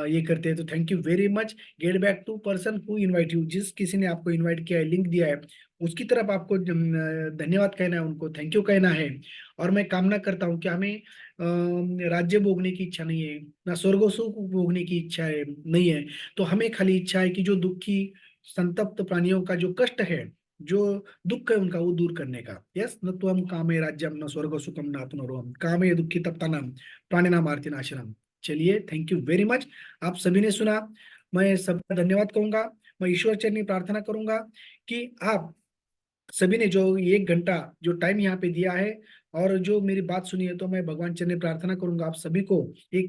ये करते हैं। तो thank you very much. Get back to person who invite you, जिस किसी ने आपको इनवाइट किया है लिंक दिया है उसकी तरफ आपको धन्यवाद कहना है, उनको थैंक यू कहना है। और मैं कामना करता हूँ कि हमें राज्य भोगने की इच्छा नहीं है ना स्वर्ग सुख भोगने की इच्छा है नहीं है, तो हमें खाली इच्छा है कि जो दुखी संतप्त प्राणियों का जो कष्ट है जो दुख है उनका वो दूर करने का। यस न त्वम कामे राज्यम न स्वर्ग सुखम नातनोरम कामे दुखी तप्तानम प्राणिनाम आर्तिनाशनम। चलिए, थैंक यू वेरी मच। आप सभी ने सुना, मैं सबका धन्यवाद कहूंगा। मैं ईश्वर चरणी प्रार्थना करूंगा कि आप सभी ने जो 1 घंटा जो टाइम यहाँ पे दिया है और जो मेरी बात सुनी है, तो मैं भगवान चरणी प्रार्थना करूंगा आप सभी को एक